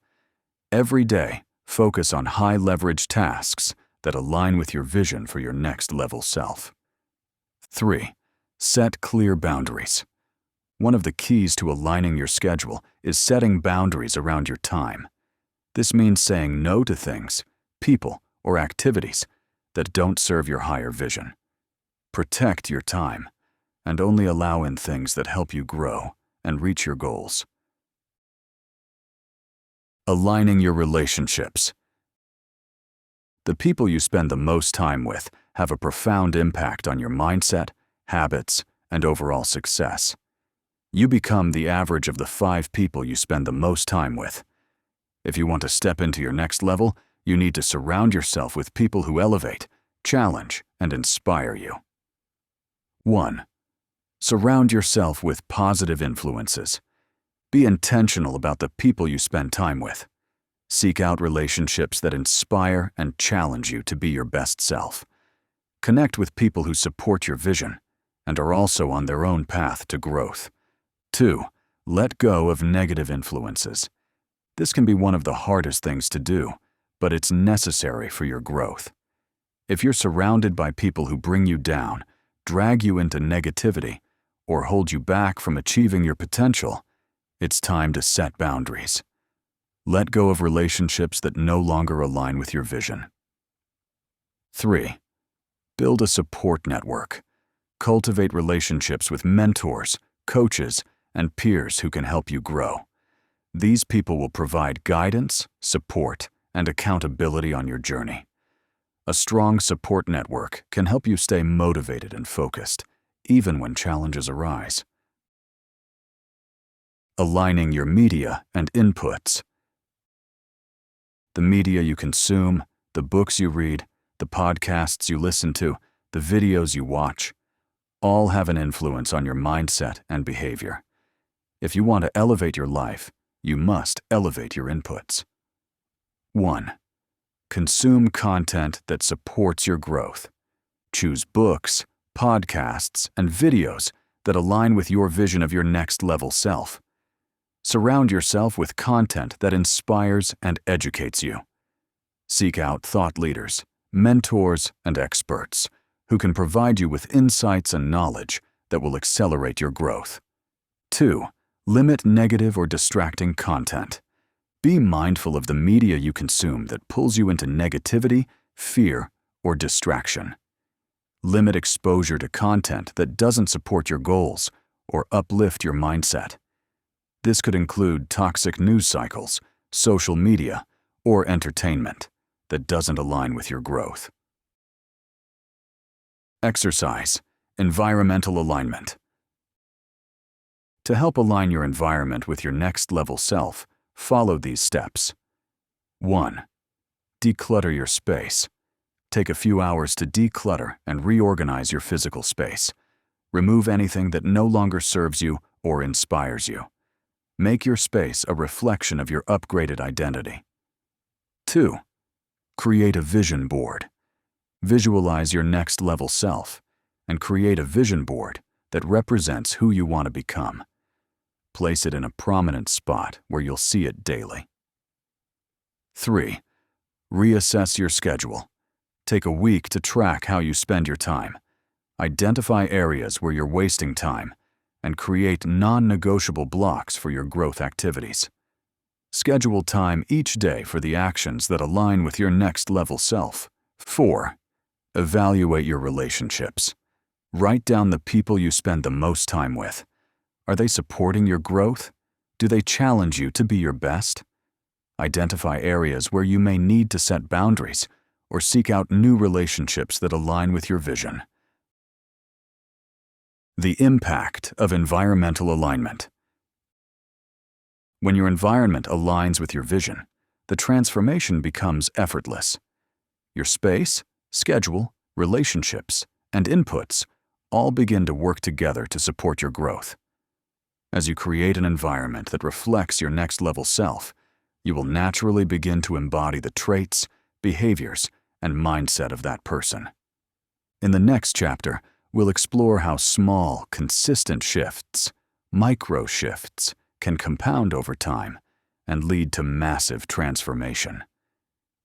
Every day, focus on high-leverage tasks that align with your vision for your next level self. 3. Set clear boundaries. One of the keys to aligning your schedule is setting boundaries around your time. This means saying no to things, people, or activities that don't serve your higher vision. Protect your time, and only allow in things that help you grow and reach your goals. Aligning your relationships. The people you spend the most time with have a profound impact on your mindset, habits, and overall success. You become the average of the 5 people you spend the most time with. If you want to step into your next level, you need to surround yourself with people who elevate, challenge, and inspire you. 1. Surround yourself with positive influences. Be intentional about the people you spend time with. Seek out relationships that inspire and challenge you to be your best self. Connect with people who support your vision and are also on their own path to growth. 2. Let go of negative influences. This can be one of the hardest things to do, but it's necessary for your growth. If you're surrounded by people who bring you down, drag you into negativity, or hold you back from achieving your potential, it's time to set boundaries. Let go of relationships that no longer align with your vision. 3. Build a support network. Cultivate relationships with mentors, coaches, and peers who can help you grow. These people will provide guidance, support, and accountability on your journey. A strong support network can help you stay motivated and focused, even when challenges arise. Aligning your media and inputs. The media you consume, the books you read, the podcasts you listen to, the videos you watch, all have an influence on your mindset and behavior. If you want to elevate your life, you must elevate your inputs. 1. Consume content that supports your growth. Choose books, podcasts, and videos that align with your vision of your next level self. Surround yourself with content that inspires and educates you. Seek out thought leaders, mentors, and experts who can provide you with insights and knowledge that will accelerate your growth. 2. Limit negative or distracting content. Be mindful of the media you consume that pulls you into negativity, fear, or distraction. Limit exposure to content that doesn't support your goals or uplift your mindset. This could include toxic news cycles, social media, or entertainment that doesn't align with your growth. Exercise. Environmental alignment. To help align your environment with your next level self, follow these steps. 1. Declutter your space. Take a few hours to declutter and reorganize your physical space. Remove anything that no longer serves you or inspires you. Make your space a reflection of your upgraded identity. 2. Create a vision board. Visualize your next level self and create a vision board that represents who you want to become. Place it in a prominent spot where you'll see it daily. 3. Reassess your schedule. Take a week to track how you spend your time. Identify areas where you're wasting time and create non-negotiable blocks for your growth activities. Schedule time each day for the actions that align with your next level self. 4. Evaluate your relationships. Write down the people you spend the most time with. Are they supporting your growth? Do they challenge you to be your best? Identify areas where you may need to set boundaries or seek out new relationships that align with your vision. The impact of environmental alignment. When your environment aligns with your vision, the transformation becomes effortless. Your space, schedule, relationships, and inputs all begin to work together to support your growth. As you create an environment that reflects your next level self, you will naturally begin to embody the traits, behaviors, and mindset of that person. In the next chapter, we'll explore how small, consistent shifts, micro shifts, can compound over time and lead to massive transformation.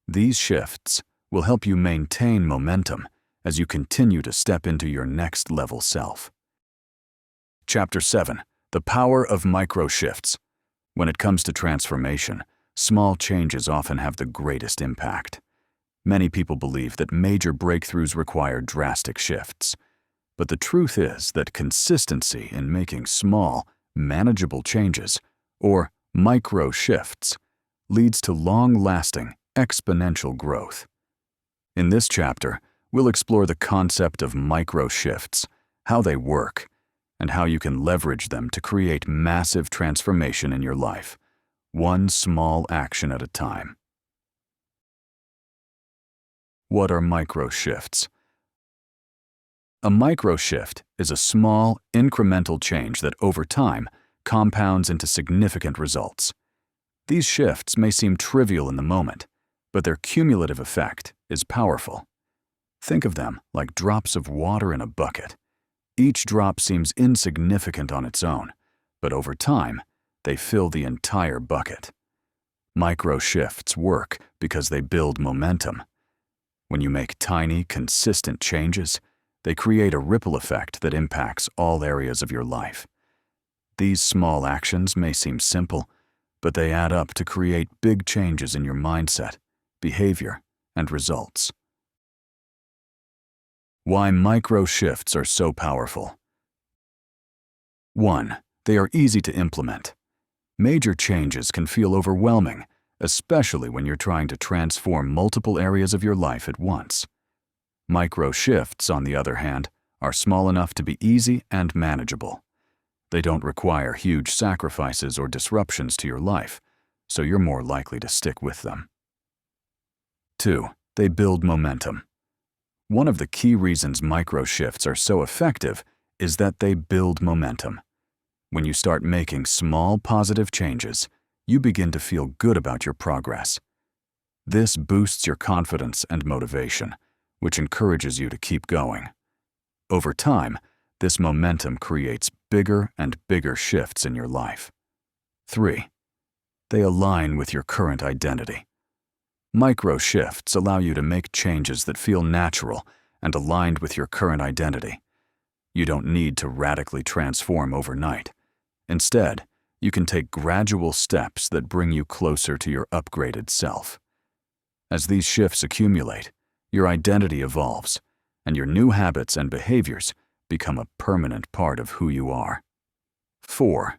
These shifts will help you maintain momentum as you continue to step into your next level self. Chapter 7. The power of micro shifts. When it comes to transformation, small changes often have the greatest impact. Many people believe that major breakthroughs require drastic shifts. But the truth is that consistency in making small, manageable changes, or micro shifts, leads to long-lasting, exponential growth. In this chapter, we'll explore the concept of micro shifts, how they work, and how you can leverage them to create massive transformation in your life, one small action at a time. What are micro shifts? A micro shift is a small, incremental change that over time compounds into significant results. These shifts may seem trivial in the moment, but their cumulative effect is powerful. Think of them like drops of water in a bucket. Each drop seems insignificant on its own, but over time, they fill the entire bucket. Micro shifts work because they build momentum. When you make tiny, consistent changes, they create a ripple effect that impacts all areas of your life. These small actions may seem simple, but they add up to create big changes in your mindset, behavior, and results. Why micro shifts are so powerful. 1. They are easy to implement. Major changes can feel overwhelming, especially when you're trying to transform multiple areas of your life at once. Micro shifts, on the other hand, are small enough to be easy and manageable. They don't require huge sacrifices or disruptions to your life, so you're more likely to stick with them. 2. They build momentum. One of the key reasons micro shifts are so effective is that they build momentum. When you start making small positive changes, you begin to feel good about your progress. This boosts your confidence and motivation, which encourages you to keep going. Over time, this momentum creates bigger and bigger shifts in your life. 3. They align with your current identity. Micro shifts allow you to make changes that feel natural and aligned with your current identity. You don't need to radically transform overnight. Instead, you can take gradual steps that bring you closer to your upgraded self. As these shifts accumulate, your identity evolves, and your new habits and behaviors become a permanent part of who you are. 4.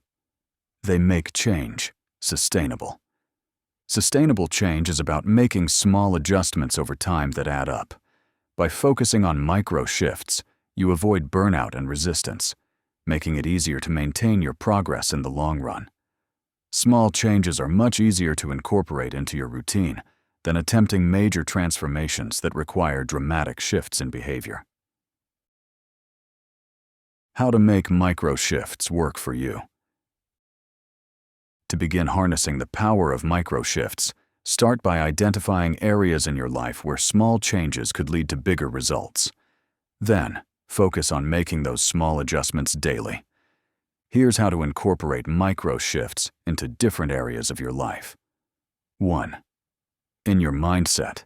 They make change sustainable. Sustainable change is about making small adjustments over time that add up. By focusing on micro shifts, you avoid burnout and resistance, making it easier to maintain your progress in the long run. Small changes are much easier to incorporate into your routine than attempting major transformations that require dramatic shifts in behavior. How to make micro shifts work for you. To begin harnessing the power of micro shifts, start by identifying areas in your life where small changes could lead to bigger results. Then, focus on making those small adjustments daily. Here's how to incorporate micro shifts into different areas of your life. 1. In your mindset.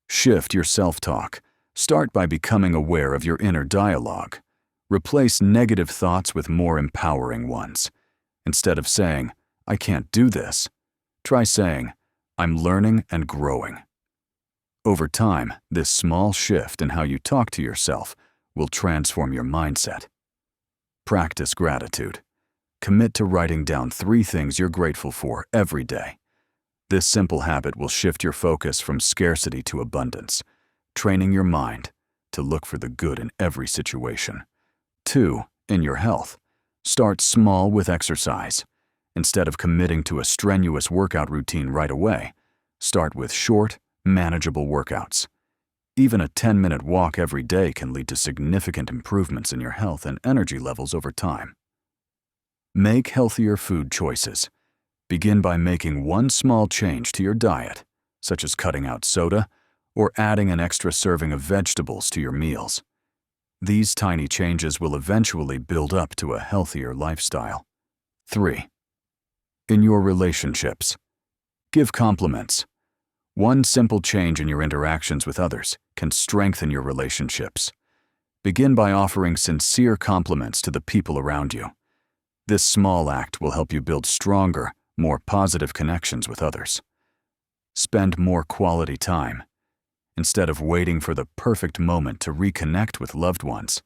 Shift your self-talk. Start by becoming aware of your inner dialogue. Replace negative thoughts with more empowering ones. Instead of saying, "I can't do this," try saying, "I'm learning and growing." Over time, this small shift in how you talk to yourself will transform your mindset. Practice gratitude. Commit to writing down 3 things you're grateful for every day. This simple habit will shift your focus from scarcity to abundance, training your mind to look for the good in every situation. 2. In your health. Start small with exercise. Instead of committing to a strenuous workout routine right away, start with short, manageable workouts. Even a 10-minute walk every day can lead to significant improvements in your health and energy levels over time. Make healthier food choices. Begin by making one small change to your diet, such as cutting out soda or adding an extra serving of vegetables to your meals. These tiny changes will eventually build up to a healthier lifestyle. 3. In your relationships. Give compliments. One simple change in your interactions with others can strengthen your relationships. Begin by offering sincere compliments to the people around you. This small act will help you build stronger, more positive connections with others. Spend more quality time. Instead of waiting for the perfect moment to reconnect with loved ones,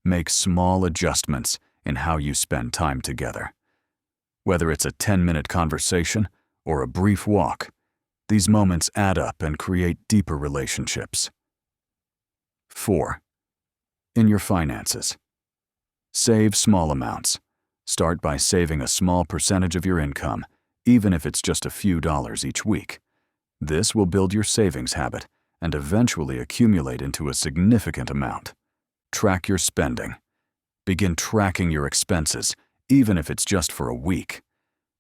make small adjustments in how you spend time together. Whether it's a 10-minute conversation or a brief walk, these moments add up and create deeper relationships. 4. In your finances. Save small amounts. Start by saving a small percentage of your income, even if it's just a few dollars each week. This will build your savings habit and eventually accumulate into a significant amount. Track your spending. Begin tracking your expenses, even if it's just for a week.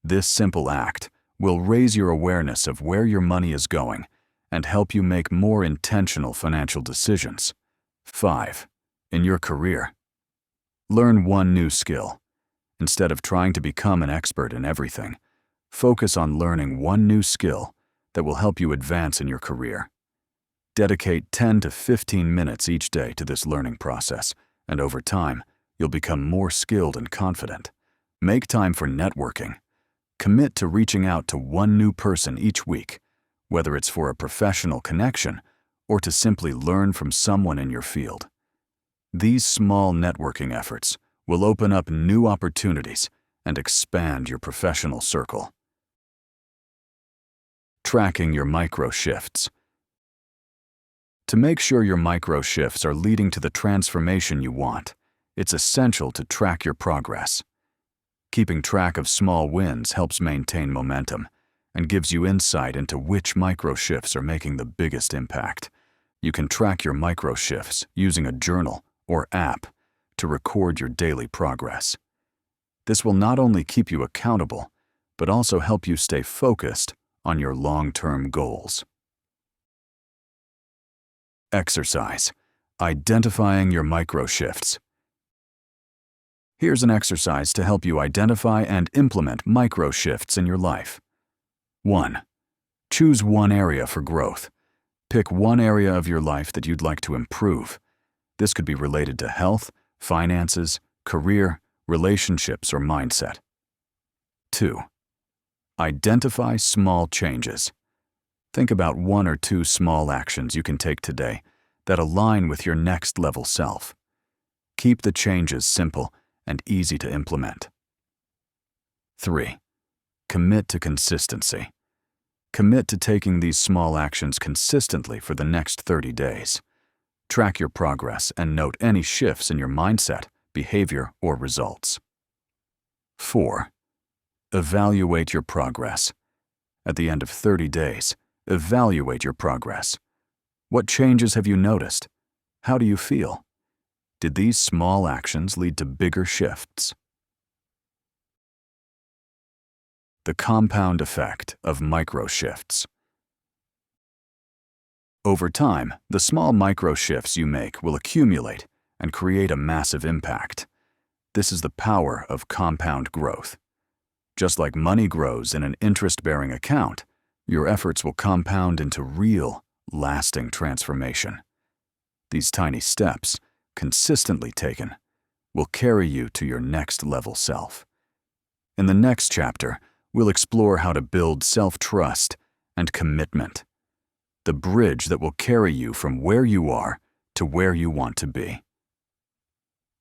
This simple act will raise your awareness of where your money is going and help you make more intentional financial decisions. 5. In your career. Learn one new skill. Instead of trying to become an expert in everything, focus on learning one new skill that will help you advance in your career. Dedicate 10 to 15 minutes each day to this learning process, and over time, you'll become more skilled and confident. Make time for networking. Commit to reaching out to one new person each week, whether it's for a professional connection or to simply learn from someone in your field. These small networking efforts will open up new opportunities and expand your professional circle. Tracking your micro shifts. To make sure your micro shifts are leading to the transformation you want, it's essential to track your progress. Keeping track of small wins helps maintain momentum and gives you insight into which micro shifts are making the biggest impact. You can track your micro shifts using a journal or app to record your daily progress. This will not only keep you accountable, but also help you stay focused on your long-term goals. Exercise. Identifying your micro shifts. Here's an exercise to help you identify and implement micro shifts in your life. 1. Choose one area for growth. Pick one area of your life that you'd like to improve. This could be related to health, finances, career, relationships, or mindset. 2. Identify small changes. Think about 1 or 2 small actions you can take today that align with your next level self. Keep the changes simple and easy to implement. 3. Commit to consistency. Commit to taking these small actions consistently for the next 30 days. Track your progress and note any shifts in your mindset, behavior, or results. 4. Evaluate your progress. At the end of 30 days, evaluate your progress. What changes have you noticed? How do you feel? Did these small actions lead to bigger shifts? The compound effect of micro shifts. Over time, the small micro shifts you make will accumulate and create a massive impact. This is the power of compound growth. Just like money grows in an interest-bearing account, your efforts will compound into real, lasting transformation. These tiny steps, consistently taken, will carry you to your next level self. In the next chapter, we'll explore how to build self-trust and commitment, the bridge that will carry you from where you are to where you want to be.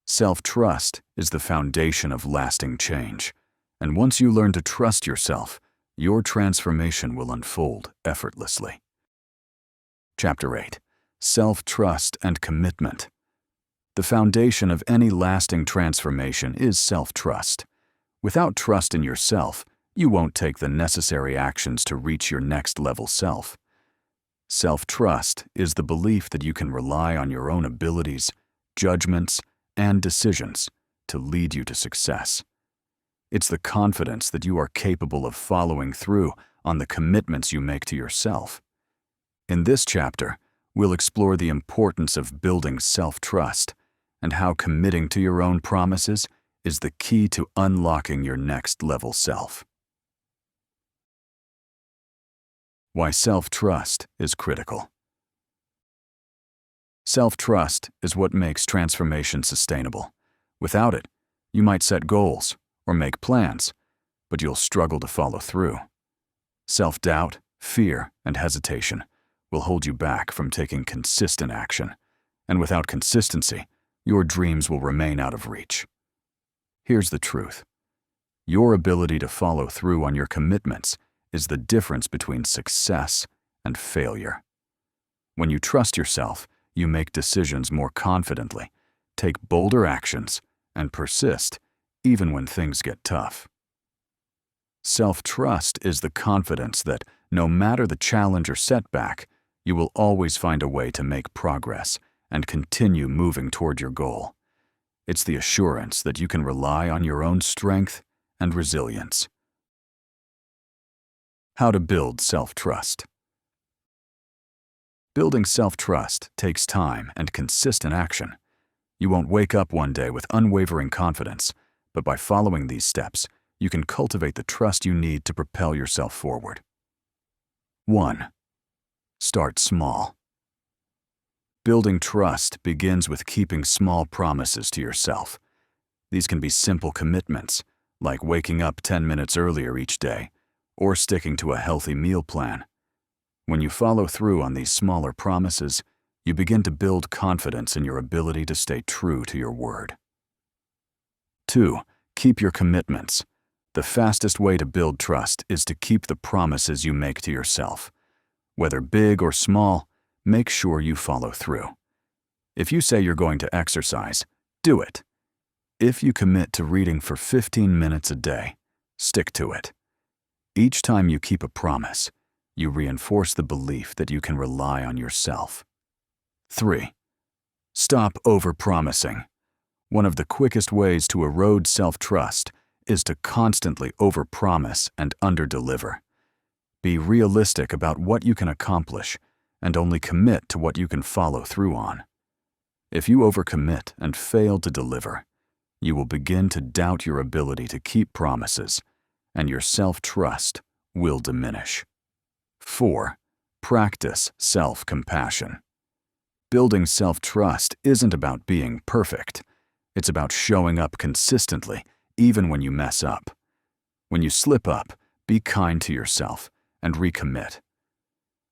Self-trust is the foundation of lasting change, and once you learn to trust yourself, your transformation will unfold effortlessly. Chapter 8. Self-trust and commitment. The foundation of any lasting transformation is self-trust. Without trust in yourself, you won't take the necessary actions to reach your next level self. Self-trust is the belief that you can rely on your own abilities, judgments, and decisions to lead you to success. It's the confidence that you are capable of following through on the commitments you make to yourself. In this chapter, we'll explore the importance of building self-trust and how committing to your own promises is the key to unlocking your next level self. Why self-trust is critical. Self-trust is what makes transformation sustainable. Without it, you might set goals or make plans, but you'll struggle to follow through. Self-doubt, fear, and hesitation will hold you back from taking consistent action, and without consistency, your dreams will remain out of reach. Here's the truth. Your ability to follow through on your commitments is the difference between success and failure. When you trust yourself, you make decisions more confidently, take bolder actions, and persist even when things get tough. Self-trust is the confidence that, no matter the challenge or setback, you will always find a way to make progress and continue moving toward your goal. It's the assurance that you can rely on your own strength and resilience. How to build self-trust. Building self-trust takes time and consistent action. You won't wake up one day with unwavering confidence, but by following these steps, you can cultivate the trust you need to propel yourself forward. 1. Start small. Building trust begins with keeping small promises to yourself. These can be simple commitments, like waking up 10 minutes earlier each day, or sticking to a healthy meal plan. When you follow through on these smaller promises, you begin to build confidence in your ability to stay true to your word. 2. Keep your commitments. The fastest way to build trust is to keep the promises you make to yourself. Whether big or small, make sure you follow through. If you say you're going to exercise, do it. If you commit to reading for 15 minutes a day, stick to it. Each time you keep a promise, you reinforce the belief that you can rely on yourself. 3. Stop over-promising. One of the quickest ways to erode self-trust is to constantly over-promise and under-deliver. Be realistic about what you can accomplish and only commit to what you can follow through on. If you overcommit and fail to deliver, you will begin to doubt your ability to keep promises, and your self-trust will diminish. 4. Practice self-compassion. Building self-trust isn't about being perfect. It's about showing up consistently, even when you mess up. When you slip up, be kind to yourself and recommit.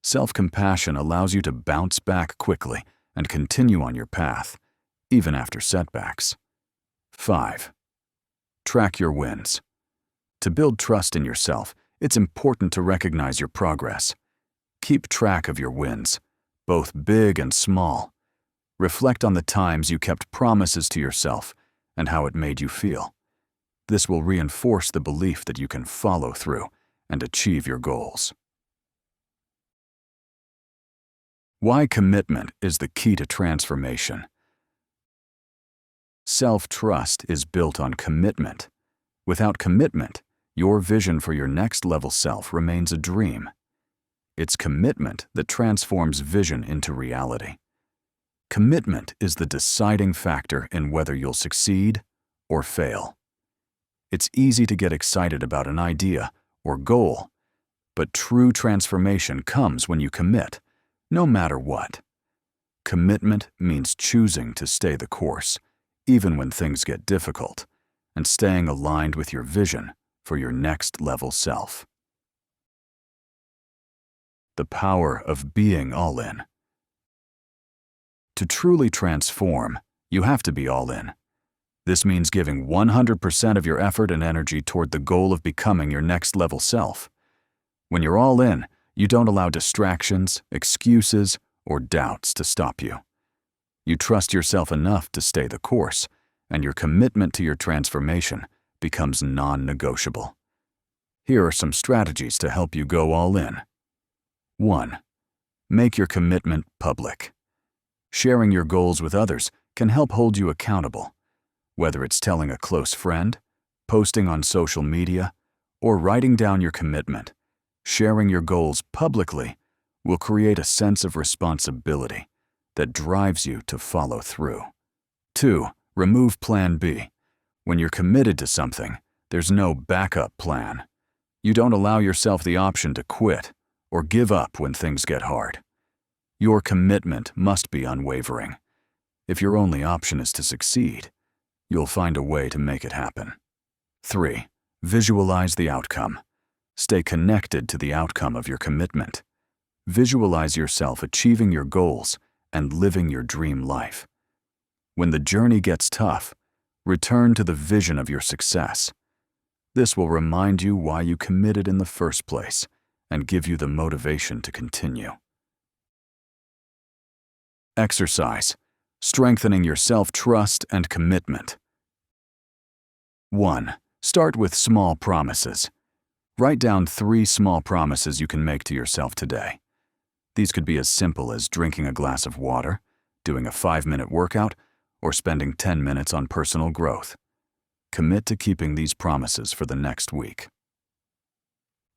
Self-compassion allows you to bounce back quickly and continue on your path, even after setbacks. 5. Track your wins. To build trust in yourself, it's important to recognize your progress. Keep track of your wins, both big and small. Reflect on the times you kept promises to yourself and how it made you feel. This will reinforce the belief that you can follow through and achieve your goals. Why commitment is the key to transformation. Self-trust is built on commitment. Without commitment, your vision for your next level self remains a dream. It's commitment that transforms vision into reality. Commitment is the deciding factor in whether you'll succeed or fail. It's easy to get excited about an idea or goal, but true transformation comes when you commit, no matter what. Commitment means choosing to stay the course, even when things get difficult, and staying aligned with your vision for your next level self. The power of being all in. To truly transform, you have to be all in. This means giving 100% of your effort and energy toward the goal of becoming your next level self. When you're all in, you don't allow distractions, excuses, or doubts to stop you. You trust yourself enough to stay the course, and your commitment to your transformation becomes non-negotiable. Here are some strategies to help you go all in. 1. Make your commitment public. Sharing your goals with others can help hold you accountable. Whether it's telling a close friend, posting on social media, or writing down your commitment, sharing your goals publicly will create a sense of responsibility that drives you to follow through. 2. Remove Plan B. When you're committed to something, there's no backup plan. You don't allow yourself the option to quit or give up when things get hard. Your commitment must be unwavering. If your only option is to succeed, you'll find a way to make it happen. 3. Visualize the outcome. Stay connected to the outcome of your commitment. Visualize yourself achieving your goals and living your dream life. When the journey gets tough, return to the vision of your success. This will remind you why you committed in the first place and give you the motivation to continue. Exercise. Strengthening your self-trust and commitment. 1. Start with small promises. Write down 3 small promises you can make to yourself today. These could be as simple as drinking a glass of water, doing a 5-minute workout, or spending 10 minutes on personal growth. Commit to keeping these promises for the next week.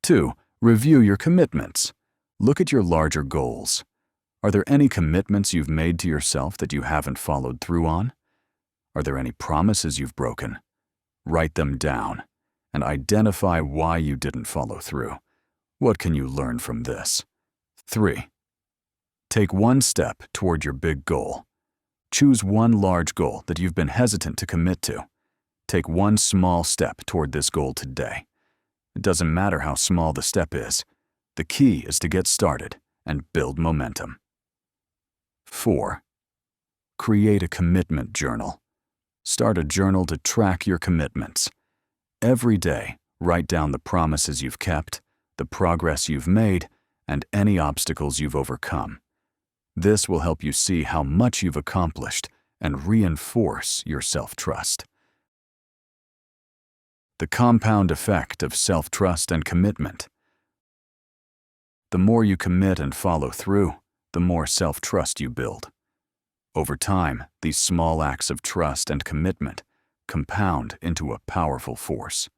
2. Review your commitments. Look at your larger goals. Are there any commitments you've made to yourself that you haven't followed through on? Are there any promises you've broken? Write them down and identify why you didn't follow through. What can you learn from this? 3. Take 1 step toward your big goal. Choose 1 large goal that you've been hesitant to commit to. Take 1 small step toward this goal today. It doesn't matter how small the step is. The key is to get started and build momentum. 4. Create a commitment journal. Start a journal to track your commitments. Every day, write down the promises you've kept, the progress you've made, and any obstacles you've overcome. This will help you see how much you've accomplished and reinforce your self-trust. The compound effect of self-trust and commitment. The more you commit and follow through, the more self-trust you build. Over time, these small acts of trust and commitment compound into a powerful force.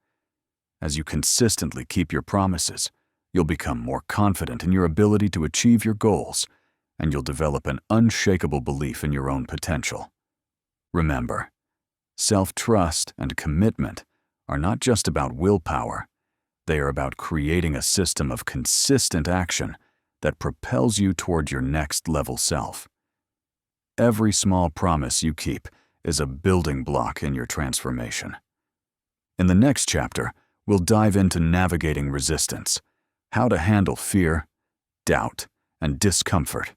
As you consistently keep your promises, you'll become more confident in your ability to achieve your goals, and you'll develop an unshakable belief in your own potential. Remember, self-trust and commitment are not just about willpower. They are about creating a system of consistent action that propels you toward your next level self. Every small promise you keep is a building block in your transformation. In the next chapter, we'll dive into navigating resistance, how to handle fear, doubt, and discomfort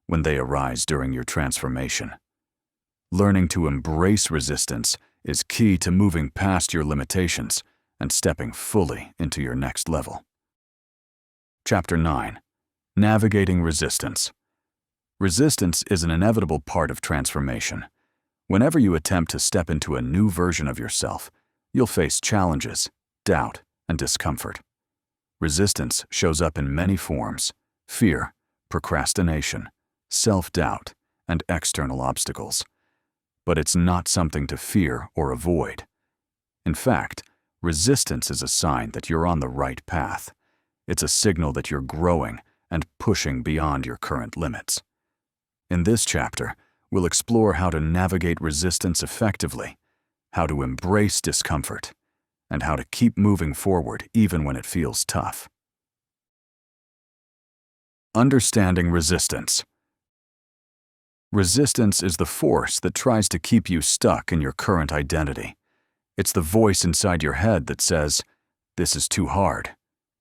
when they arise during your transformation. Learning to embrace resistance is key to moving past your limitations and stepping fully into your next level. Chapter 9. Navigating resistance. Resistance is an inevitable part of transformation. Whenever you attempt to step into a new version of yourself, you'll face challenges, doubt, and discomfort. Resistance shows up in many forms: fear, procrastination, self-doubt, and external obstacles. But it's not something to fear or avoid. In fact, resistance is a sign that you're on the right path. It's a signal that you're growing and pushing beyond your current limits. In this chapter, we'll explore how to navigate resistance effectively, how to embrace discomfort, and how to keep moving forward even when it feels tough. Understanding resistance. Resistance is the force that tries to keep you stuck in your current identity. It's the voice inside your head that says, "This is too hard.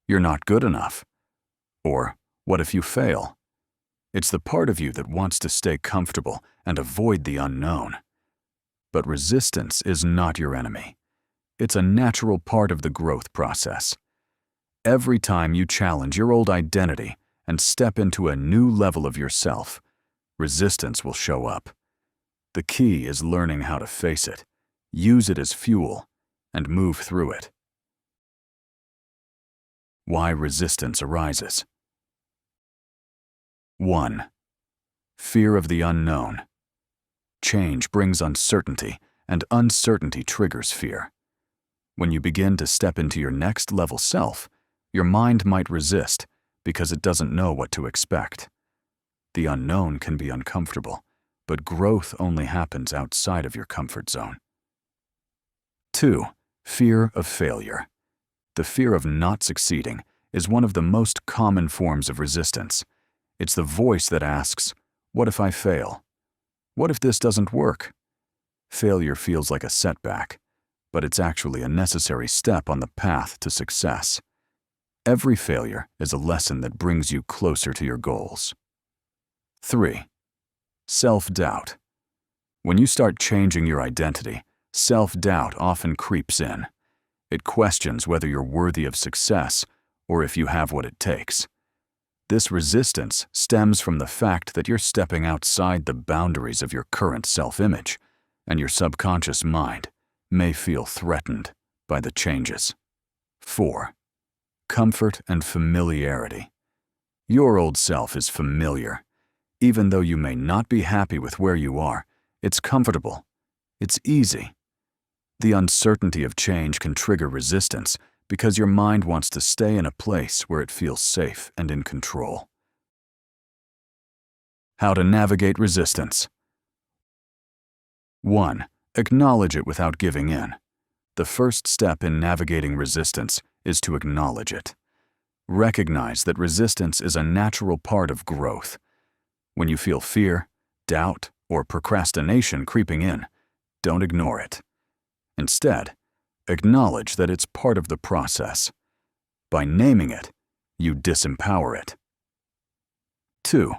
You're not good enough." Or, "What if you fail?" It's the part of you that wants to stay comfortable and avoid the unknown. But resistance is not your enemy. It's a natural part of the growth process. Every time you challenge your old identity and step into a new level of yourself, resistance will show up. The key is learning how to face it, use it as fuel, and move through it. Why resistance arises. 1. Fear of the unknown. Change brings uncertainty, and uncertainty triggers fear. When you begin to step into your next level self, your mind might resist because it doesn't know what to expect. The unknown can be uncomfortable, but growth only happens outside of your comfort zone. 2. Fear of failure. The fear of not succeeding is one of the most common forms of resistance. It's the voice that asks, "What if I fail? What if this doesn't work?" Failure feels like a setback, but it's actually a necessary step on the path to success. Every failure is a lesson that brings you closer to your goals. 3. Self-doubt. When you start changing your identity, self-doubt often creeps in. It questions whether you're worthy of success or if you have what it takes. This resistance stems from the fact that you're stepping outside the boundaries of your current self-image, and your subconscious mind may feel threatened by the changes. 4. Comfort and familiarity. Your old self is familiar. Even though you may not be happy with where you are, it's comfortable. It's easy. The uncertainty of change can trigger resistance because your mind wants to stay in a place where it feels safe and in control. How to navigate resistance. 1. Acknowledge it without giving in. The first step in navigating resistance is to acknowledge it. Recognize that resistance is a natural part of growth. When you feel fear, doubt, or procrastination creeping in, don't ignore it. Instead, acknowledge that it's part of the process. By naming it, you disempower it. 2.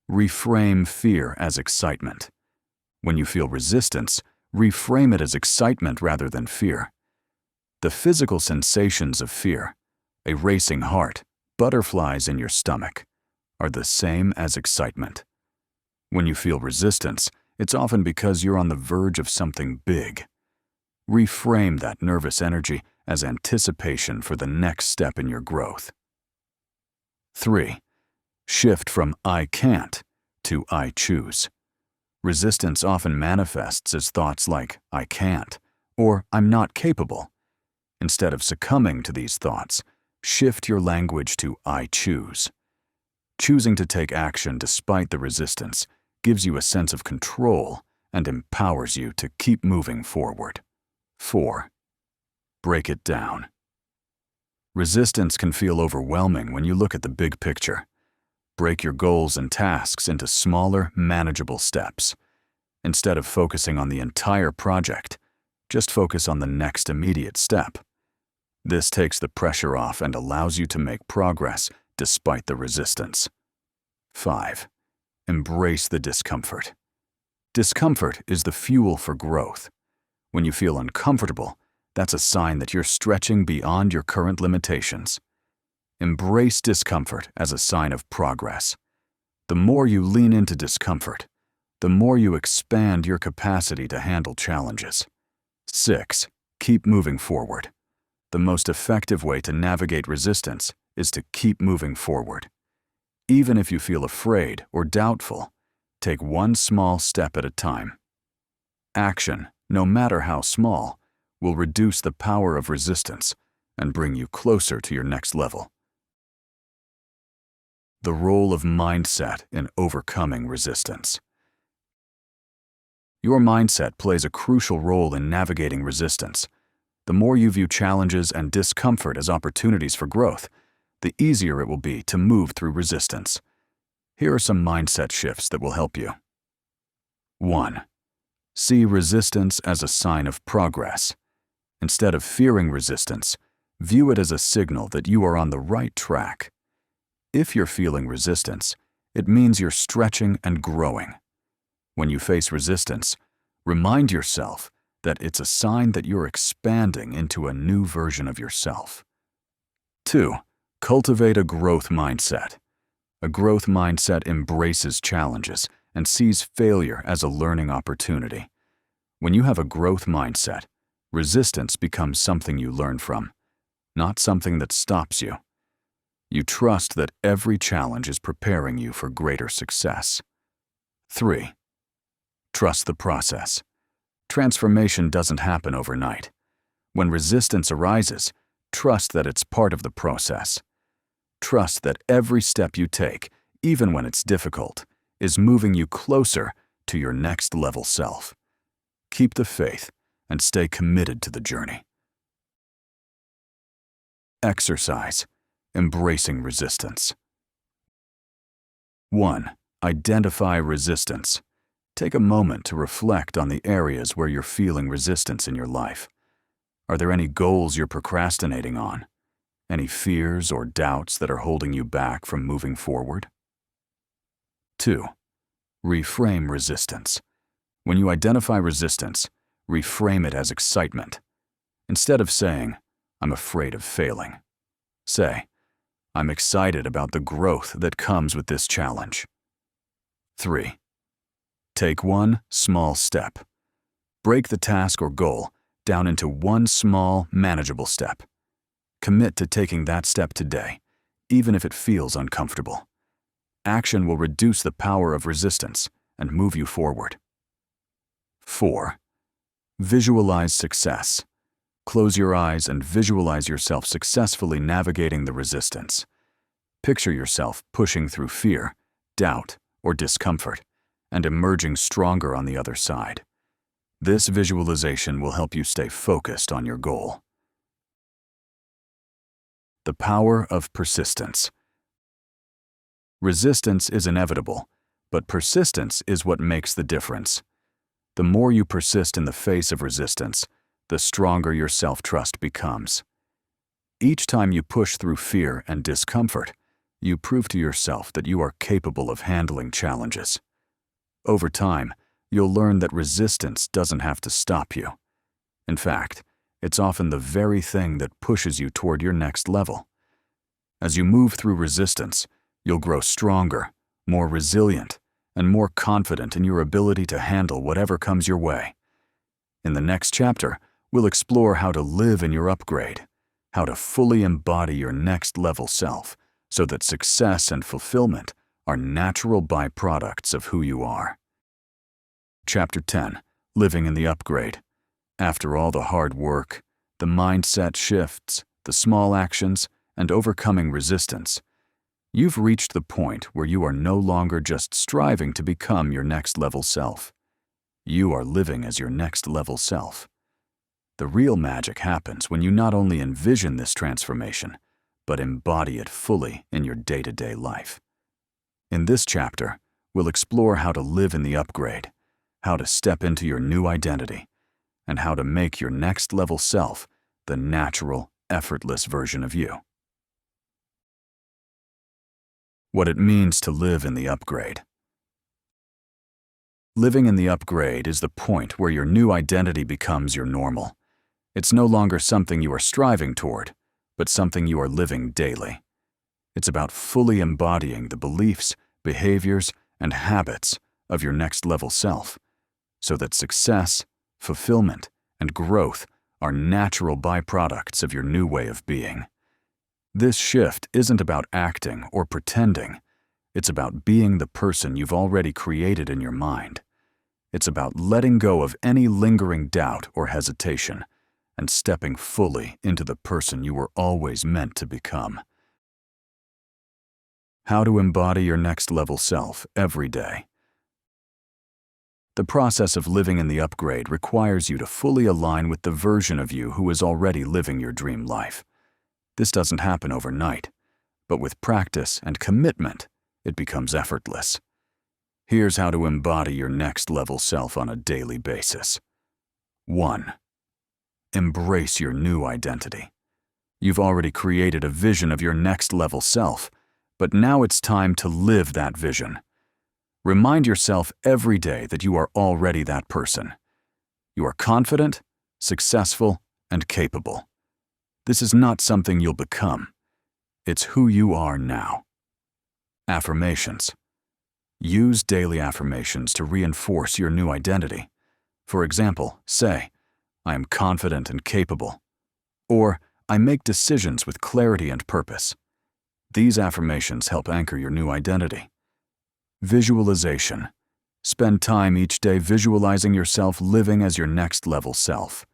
Reframe fear as excitement. When you feel resistance, reframe it as excitement rather than fear. The physical sensations of fear, a racing heart, butterflies in your stomach, are the same as excitement. When you feel resistance, it's often because you're on the verge of something big. Reframe that nervous energy as anticipation for the next step in your growth. 3. Shift from "I can't" to "I choose." Resistance often manifests as thoughts like "I can't" or "I'm not capable." Instead of succumbing to these thoughts, shift your language to "I choose." Choosing to take action despite the resistance gives you a sense of control and empowers you to keep moving forward. 4. Break it down. Resistance can feel overwhelming when you look at the big picture. Break your goals and tasks into smaller, manageable steps. Instead of focusing on the entire project, just focus on the next immediate step. This takes the pressure off and allows you to make progress despite the resistance. 5. Embrace the discomfort. Discomfort is the fuel for growth. When you feel uncomfortable, that's a sign that you're stretching beyond your current limitations. Embrace discomfort as a sign of progress. The more you lean into discomfort, the more you expand your capacity to handle challenges. 6. Keep moving forward. The most effective way to navigate resistance is to keep moving forward. Even if you feel afraid or doubtful, take one small step at a time. Action, no matter how small, will reduce the power of resistance and bring you closer to your next level. The role of mindset in overcoming resistance. Your mindset plays a crucial role in navigating resistance. The more you view challenges and discomfort as opportunities for growth, the easier it will be to move through resistance. Here are some mindset shifts that will help you. 1. See resistance as a sign of progress. Instead of fearing resistance, view it as a signal that you are on the right track. If you're feeling resistance, it means you're stretching and growing. When you face resistance, remind yourself that it's a sign that you're expanding into a new version of yourself. 2. Cultivate a growth mindset. A growth mindset embraces challenges and sees failure as a learning opportunity. When you have a growth mindset, resistance becomes something you learn from, not something that stops you. You trust that every challenge is preparing you for greater success. 3. Trust the process. Transformation doesn't happen overnight. When resistance arises, trust that it's part of the process. Trust that every step you take, even when it's difficult, is moving you closer to your next level self. Keep the faith and stay committed to the journey. Exercise. Embracing resistance. 1. Identify resistance. Take a moment to reflect on the areas where you're feeling resistance in your life. Are there any goals you're procrastinating on? Any fears or doubts that are holding you back from moving forward? 2. Reframe resistance. When you identify resistance, reframe it as excitement. Instead of saying, "I'm afraid of failing," say, "I'm excited about the growth that comes with this challenge." 3. Take one small step. Break the task or goal down into one small, manageable step. Commit to taking that step today, even if it feels uncomfortable. Action will reduce the power of resistance and move you forward. 4. Visualize success. Close your eyes and visualize yourself successfully navigating the resistance. Picture yourself pushing through fear, doubt, or discomfort, and emerging stronger on the other side. This visualization will help you stay focused on your goal. The power of persistence. Resistance is inevitable, but persistence is what makes the difference. The more you persist in the face of resistance, the stronger your self-trust becomes. Each time you push through fear and discomfort, you prove to yourself that you are capable of handling challenges. Over time, you'll learn that resistance doesn't have to stop you. In fact, it's often the very thing that pushes you toward your next level. As you move through resistance, you'll grow stronger, more resilient, and more confident in your ability to handle whatever comes your way. In the next chapter, we'll explore how to live in your upgrade, how to fully embody your next level self, so that success and fulfillment are natural byproducts of who you are. Chapter 10. Living in the Upgrade. After all the hard work, the mindset shifts, the small actions, and overcoming resistance, you've reached the point where you are no longer just striving to become your next level self. You are living as your next level self. The real magic happens when you not only envision this transformation, but embody it fully in your day-to-day life. In this chapter, we'll explore how to live in the upgrade, how to step into your new identity, and how to make your next level self the natural, effortless version of you. What it means to live in the upgrade. Living in the upgrade is the point where your new identity becomes your normal. It's no longer something you are striving toward, but something you are living daily. It's about fully embodying the beliefs, behaviors, and habits of your next level self, so that success, fulfillment, and growth are natural byproducts of your new way of being. This shift isn't about acting or pretending. It's about being the person you've already created in your mind. It's about letting go of any lingering doubt or hesitation and stepping fully into the person you were always meant to become. How to embody your next level self every day. The process of living in the upgrade requires you to fully align with the version of you who is already living your dream life. This doesn't happen overnight, but with practice and commitment, it becomes effortless. Here's how to embody your next level self on a daily basis. 1. Embrace your new identity. You've already created a vision of your next level self, but now it's time to live that vision. Remind yourself every day that you are already that person. You are confident, successful, and capable. This is not something you'll become. It's who you are now. Affirmations. Use daily affirmations to reinforce your new identity. For example, say, "I am confident and capable," or "I make decisions with clarity and purpose." These affirmations help anchor your new identity. Visualization. Spend time each day visualizing yourself living as your next level self.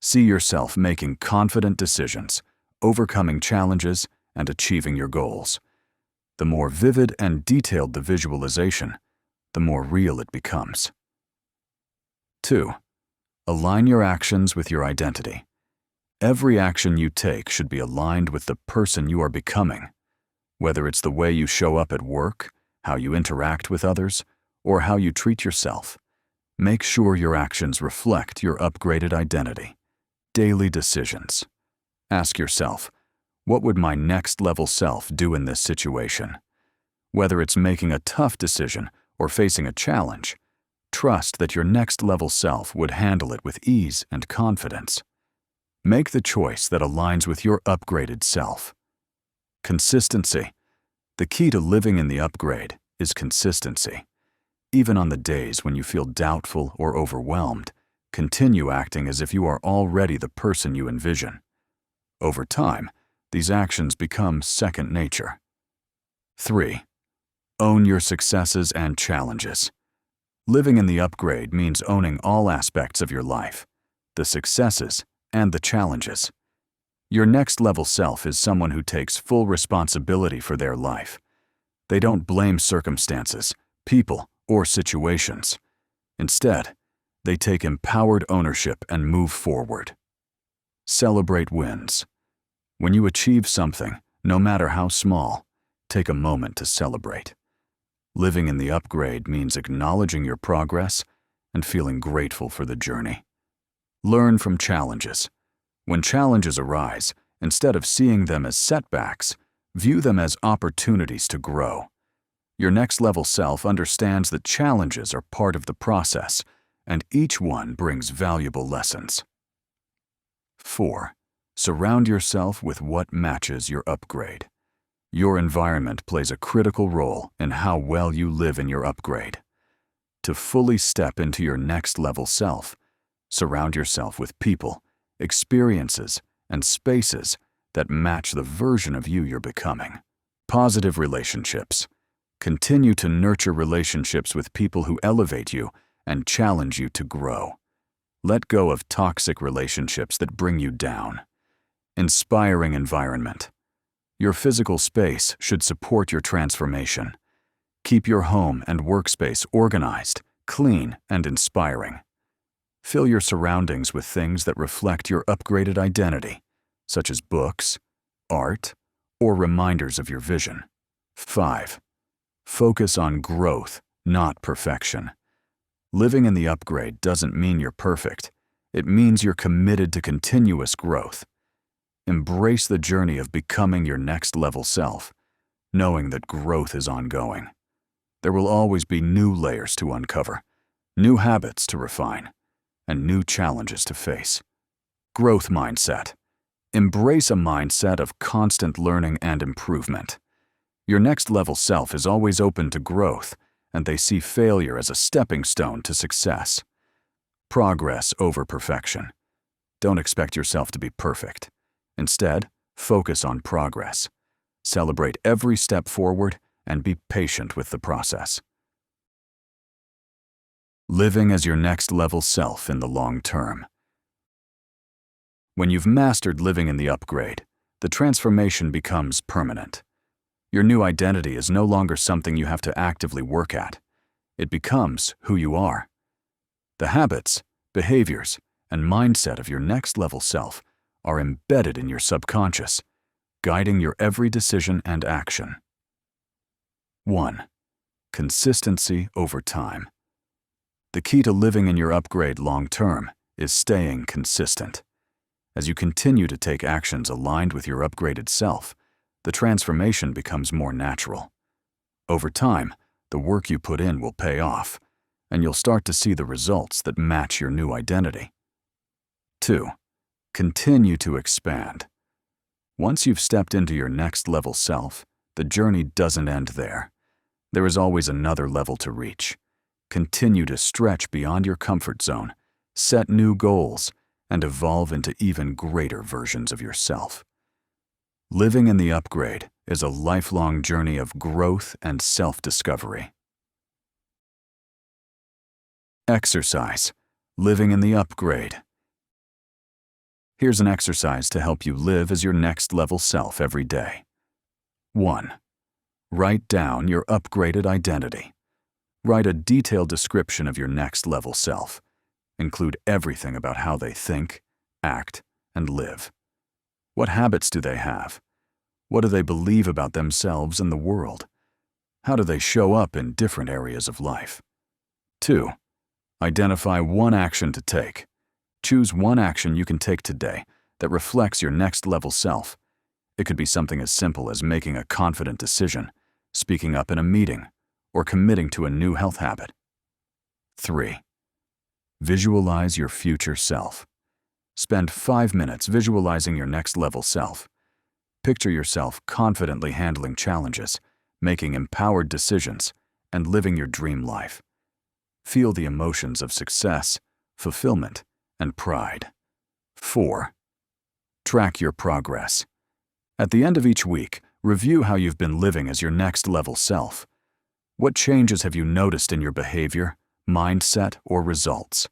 See yourself making confident decisions, overcoming challenges, and achieving your goals. The more vivid and detailed the visualization, the more real it becomes. 2. Align your actions with your identity. Every action you take should be aligned with the person you are becoming. Whether it's the way you show up at work, how you interact with others, or how you treat yourself, make sure your actions reflect your upgraded identity. Daily decisions. Ask yourself, what would my next level self do in this situation? Whether it's making a tough decision or facing a challenge, trust that your next level self would handle it with ease and confidence. Make the choice that aligns with your upgraded self. Consistency. The key to living in the upgrade is consistency. Even on the days when you feel doubtful or overwhelmed, continue acting as if you are already the person you envision. Over time, these actions become second nature. 3. Own your successes and challenges. Living in the upgrade means owning all aspects of your life, the successes and the challenges. Your next level self is someone who takes full responsibility for their life. They don't blame circumstances, people, or situations. Instead, they take empowered ownership and move forward. Celebrate wins. When you achieve something, no matter how small, take a moment to celebrate. Living in the upgrade means acknowledging your progress and feeling grateful for the journey. Learn from challenges. When challenges arise, instead of seeing them as setbacks, view them as opportunities to grow. Your next level self understands that challenges are part of the process, and each one brings valuable lessons. 4. Surround yourself with what matches your upgrade. Your environment plays a critical role in how well you live in your upgrade. To fully step into your next level self, surround yourself with people, experiences, and spaces that match the version of you you're becoming. Positive relationships. Continue to nurture relationships with people who elevate you and challenge you to grow. Let go of toxic relationships that bring you down. Inspiring environment. Your physical space should support your transformation. Keep your home and workspace organized, clean, and inspiring. Fill your surroundings with things that reflect your upgraded identity, such as books, art, or reminders of your vision. 5. Focus on growth, not perfection. Living in the upgrade doesn't mean you're perfect. It means you're committed to continuous growth. Embrace the journey of becoming your next level self, knowing that growth is ongoing. There will always be new layers to uncover, new habits to refine, and new challenges to face. Growth mindset. Embrace a mindset of constant learning and improvement. Your next level self is always open to growth, and they see failure as a stepping stone to success. Progress over perfection. Don't expect yourself to be perfect. Instead, focus on progress. Celebrate every step forward and be patient with the process. Living as your next level self in the long term. When you've mastered living in the upgrade, the transformation becomes permanent. Your new identity is no longer something you have to actively work at. It becomes who you are. The habits, behaviors, and mindset of your next level self are embedded in your subconscious, guiding your every decision and action. 1. consistency over time. The key to living in your upgrade long-term is staying consistent. As you continue to take actions aligned with your upgraded self, the transformation becomes more natural. Over time, the work you put in will pay off, and you'll start to see the results that match your new identity. 2. Continue to expand. Once you've stepped into your next level self, the journey doesn't end there. There is always another level to reach. Continue to stretch beyond your comfort zone, set new goals, and evolve into even greater versions of yourself. Living in the upgrade is a lifelong journey of growth and self-discovery. Exercise. Living in the upgrade. Here's an exercise to help you live as your next level self every day. 1. Write down your upgraded identity. Write a detailed description of your next level self. Include everything about how they think, act, and live. What habits do they have? What do they believe about themselves and the world? How do they show up in different areas of life? 2. Identify one action to take. Choose one action you can take today that reflects your next level self. It could be something as simple as making a confident decision, speaking up in a meeting, or committing to a new health habit. 3. Visualize your future self. Spend 5 minutes visualizing your next level self. Picture yourself confidently handling challenges, making empowered decisions, and living your dream life. Feel the emotions of success, fulfillment, and pride. 4. Track your progress. At the end of each week, review how you've been living as your next level self. What changes have you noticed in your behavior, mindset, or results?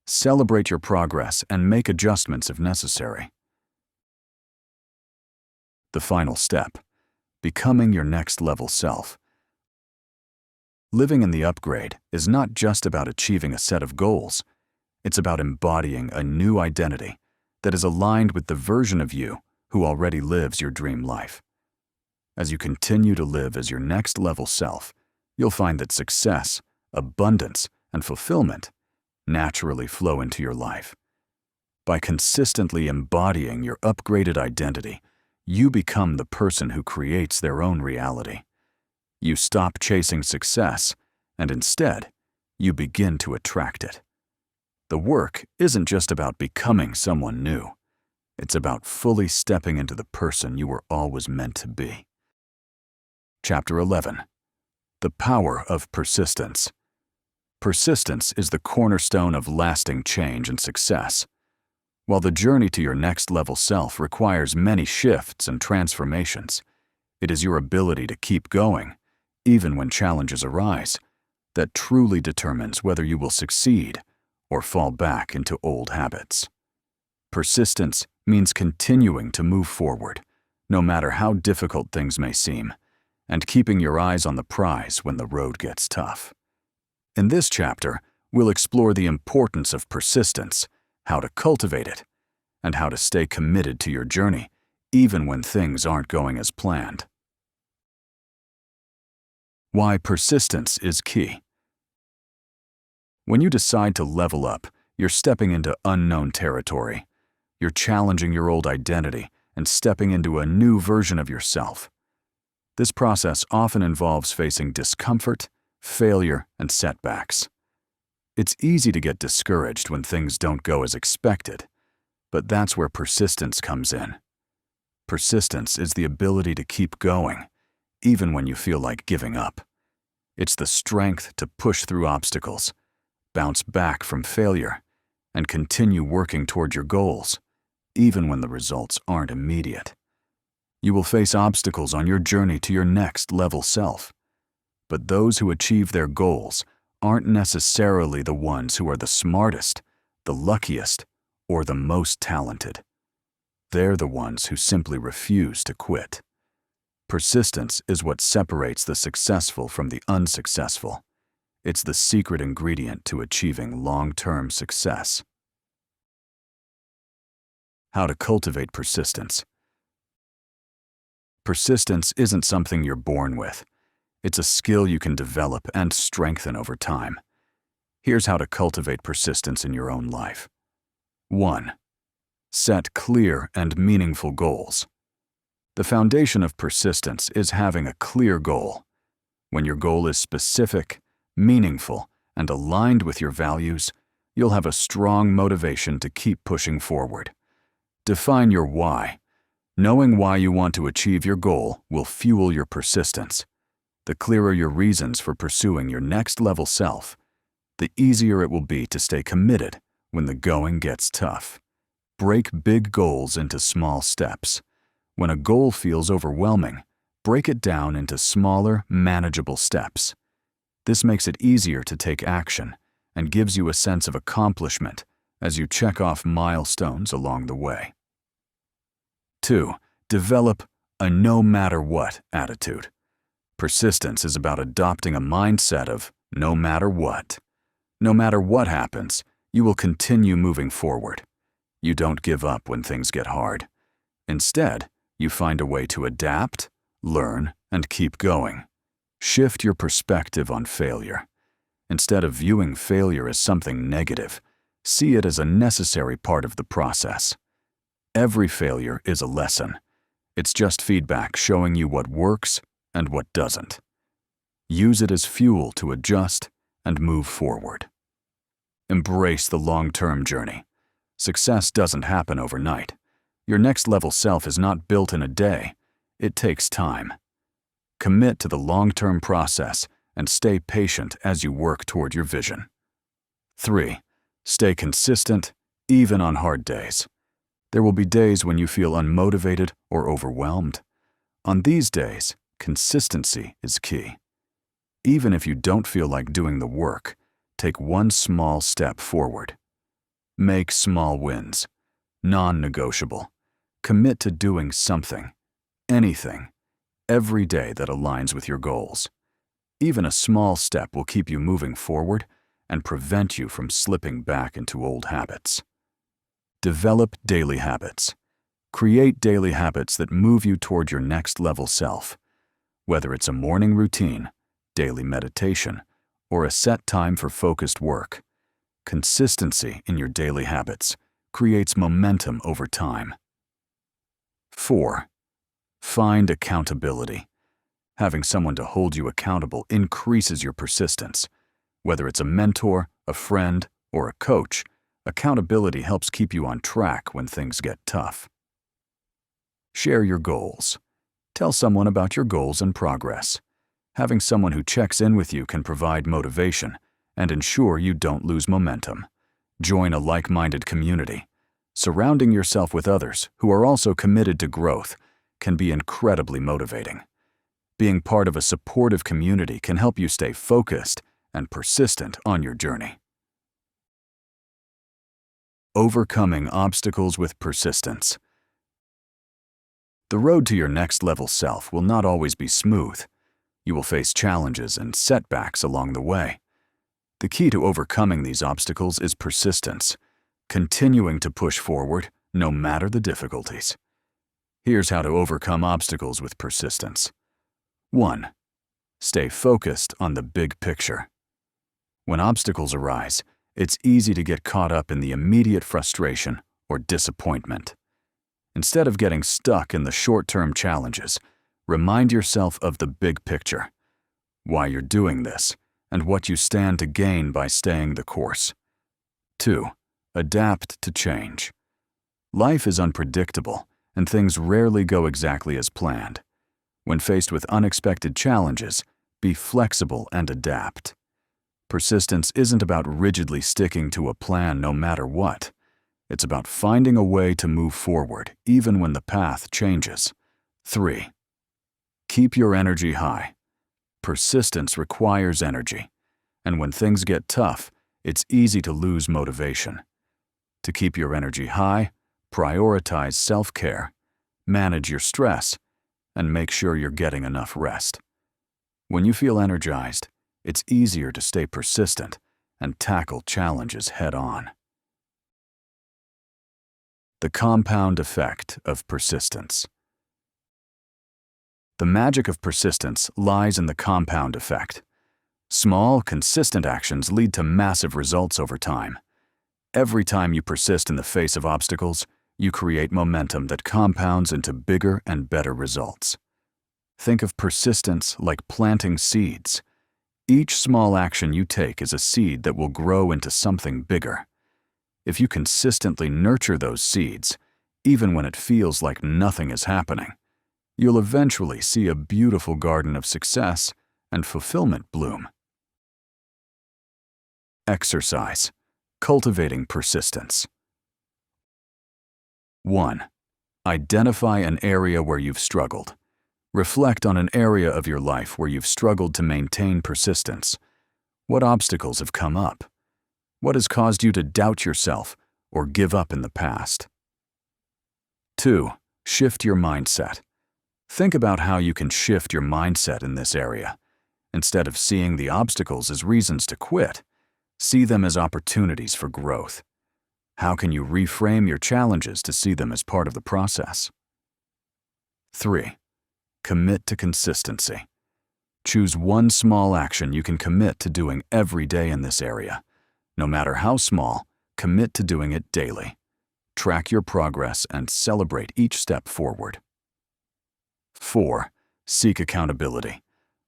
Celebrate your progress and make adjustments if necessary. The final step: becoming your next level self. Living in the upgrade is not just about achieving a set of goals. It's about embodying a new identity that is aligned with the version of you who already lives your dream life. As you continue to live as your next level self, you'll find that success, abundance, and fulfillment naturally flow into your life. By consistently embodying your upgraded identity, you become the person who creates their own reality. You stop chasing success, and instead, you begin to attract it. The work isn't just about becoming someone new. It's about fully stepping into the person you were always meant to be. Chapter 11. The power of persistence. Persistence is the cornerstone of lasting change and success. While the journey to your next level self requires many shifts and transformations, it is your ability to keep going, even when challenges arise, that truly determines whether you will succeed or fall back into old habits. Persistence means continuing to move forward, no matter how difficult things may seem, and keeping your eyes on the prize when the road gets tough. In this chapter, we'll explore the importance of persistence, how to cultivate it, and how to stay committed to your journey, even when things aren't going as planned. Why persistence is key. When you decide to level up, you're stepping into unknown territory. You're challenging your old identity and stepping into a new version of yourself. This process often involves facing discomfort, failure, and setbacks. It's easy to get discouraged when things don't go as expected, but that's where persistence comes in. Persistence is the ability to keep going, even when you feel like giving up. It's the strength to push through obstacles, bounce back from failure, and continue working toward your goals, even when the results aren't immediate. You will face obstacles on your journey to your next level self, but those who achieve their goals aren't necessarily the ones who are the smartest, the luckiest, or the most talented. They're the ones who simply refuse to quit. Persistence is what separates the successful from the unsuccessful. It's the secret ingredient to achieving long-term success. How to cultivate persistence. Persistence isn't something you're born with. It's a skill you can develop and strengthen over time. Here's how to cultivate persistence in your own life. 1. Set clear and meaningful goals. The foundation of persistence is having a clear goal. When your goal is specific, meaningful, and aligned with your values, you'll have a strong motivation to keep pushing forward. Define your why. Knowing why you want to achieve your goal will fuel your persistence. The clearer your reasons for pursuing your next level self, the easier it will be to stay committed when the going gets tough. Break big goals into small steps. When a goal feels overwhelming, break it down into smaller, manageable steps. This makes it easier to take action and gives you a sense of accomplishment as you check off milestones along the way. 2. Develop a no-matter-what attitude. Persistence is about adopting a mindset of no matter what. No matter what happens, you will continue moving forward. You don't give up when things get hard. Instead, you find a way to adapt, learn, and keep going. Shift your perspective on failure. Instead of viewing failure as something negative, see it as a necessary part of the process. Every failure is a lesson. It's just feedback showing you what works and what doesn't. Use it as fuel to adjust and move forward. Embrace the long-term journey. Success doesn't happen overnight. Your next level self is not built in a day. It takes time. Commit to the long-term process and stay patient as you work toward your vision. 3. Stay consistent, even on hard days. There will be days when you feel unmotivated or overwhelmed. On these days, consistency is key. Even if you don't feel like doing the work, take one small step forward. Make small wins, non-negotiable. Commit to doing something, anything, every day that aligns with your goals. Even a small step will keep you moving forward and prevent you from slipping back into old habits. Develop daily habits. Create daily habits that move you toward your next level self. Whether it's a morning routine, daily meditation, or a set time for focused work, consistency in your daily habits creates momentum over time. 4. Find accountability. Having someone to hold you accountable increases your persistence. Whether it's a mentor, a friend, or a coach, accountability helps keep you on track when things get tough. Share your goals. Tell someone about your goals and progress. Having someone who checks in with you can provide motivation and ensure you don't lose momentum. Join a like-minded community. Surrounding yourself with others who are also committed to growth can be incredibly motivating. Being part of a supportive community can help you stay focused and persistent on your journey. Overcoming obstacles with persistence. The road to your next level self will not always be smooth. You will face challenges and setbacks along the way. The key to overcoming these obstacles is persistence, continuing to push forward no matter the difficulties. Here's how to overcome obstacles with persistence. 1. Stay focused on the big picture. When obstacles arise, it's easy to get caught up in the immediate frustration or disappointment. Instead of getting stuck in the short-term challenges, remind yourself of the big picture, why you're doing this, and what you stand to gain by staying the course. 2. Adapt to change. Life is unpredictable, and things rarely go exactly as planned. When faced with unexpected challenges, be flexible and adapt. Persistence isn't about rigidly sticking to a plan no matter what. It's about finding a way to move forward even when the path changes. 3. Keep your energy high. Persistence requires energy, and when things get tough, it's easy to lose motivation. To keep your energy high, prioritize self-care, manage your stress, and make sure you're getting enough rest. When you feel energized, it's easier to stay persistent and tackle challenges head-on. The compound effect of persistence. The magic of persistence lies in the compound effect. Small, consistent actions lead to massive results over time. Every time you persist in the face of obstacles, you create momentum that compounds into bigger and better results. Think of persistence like planting seeds. Each small action you take is a seed that will grow into something bigger. If you consistently nurture those seeds, even when it feels like nothing is happening, you'll eventually see a beautiful garden of success and fulfillment bloom. Exercise. Cultivating persistence. 1. Identify an area where you've struggled. Reflect on an area of your life where you've struggled to maintain persistence. What obstacles have come up? What has caused you to doubt yourself or give up in the past? 2. Shift your mindset. Think about how you can shift your mindset in this area. Instead of seeing the obstacles as reasons to quit, see them as opportunities for growth. How can you reframe your challenges to see them as part of the process? 3. Commit to consistency. Choose one small action you can commit to doing every day in this area. No matter how small, commit to doing it daily. Track your progress and celebrate each step forward. 4. Seek accountability.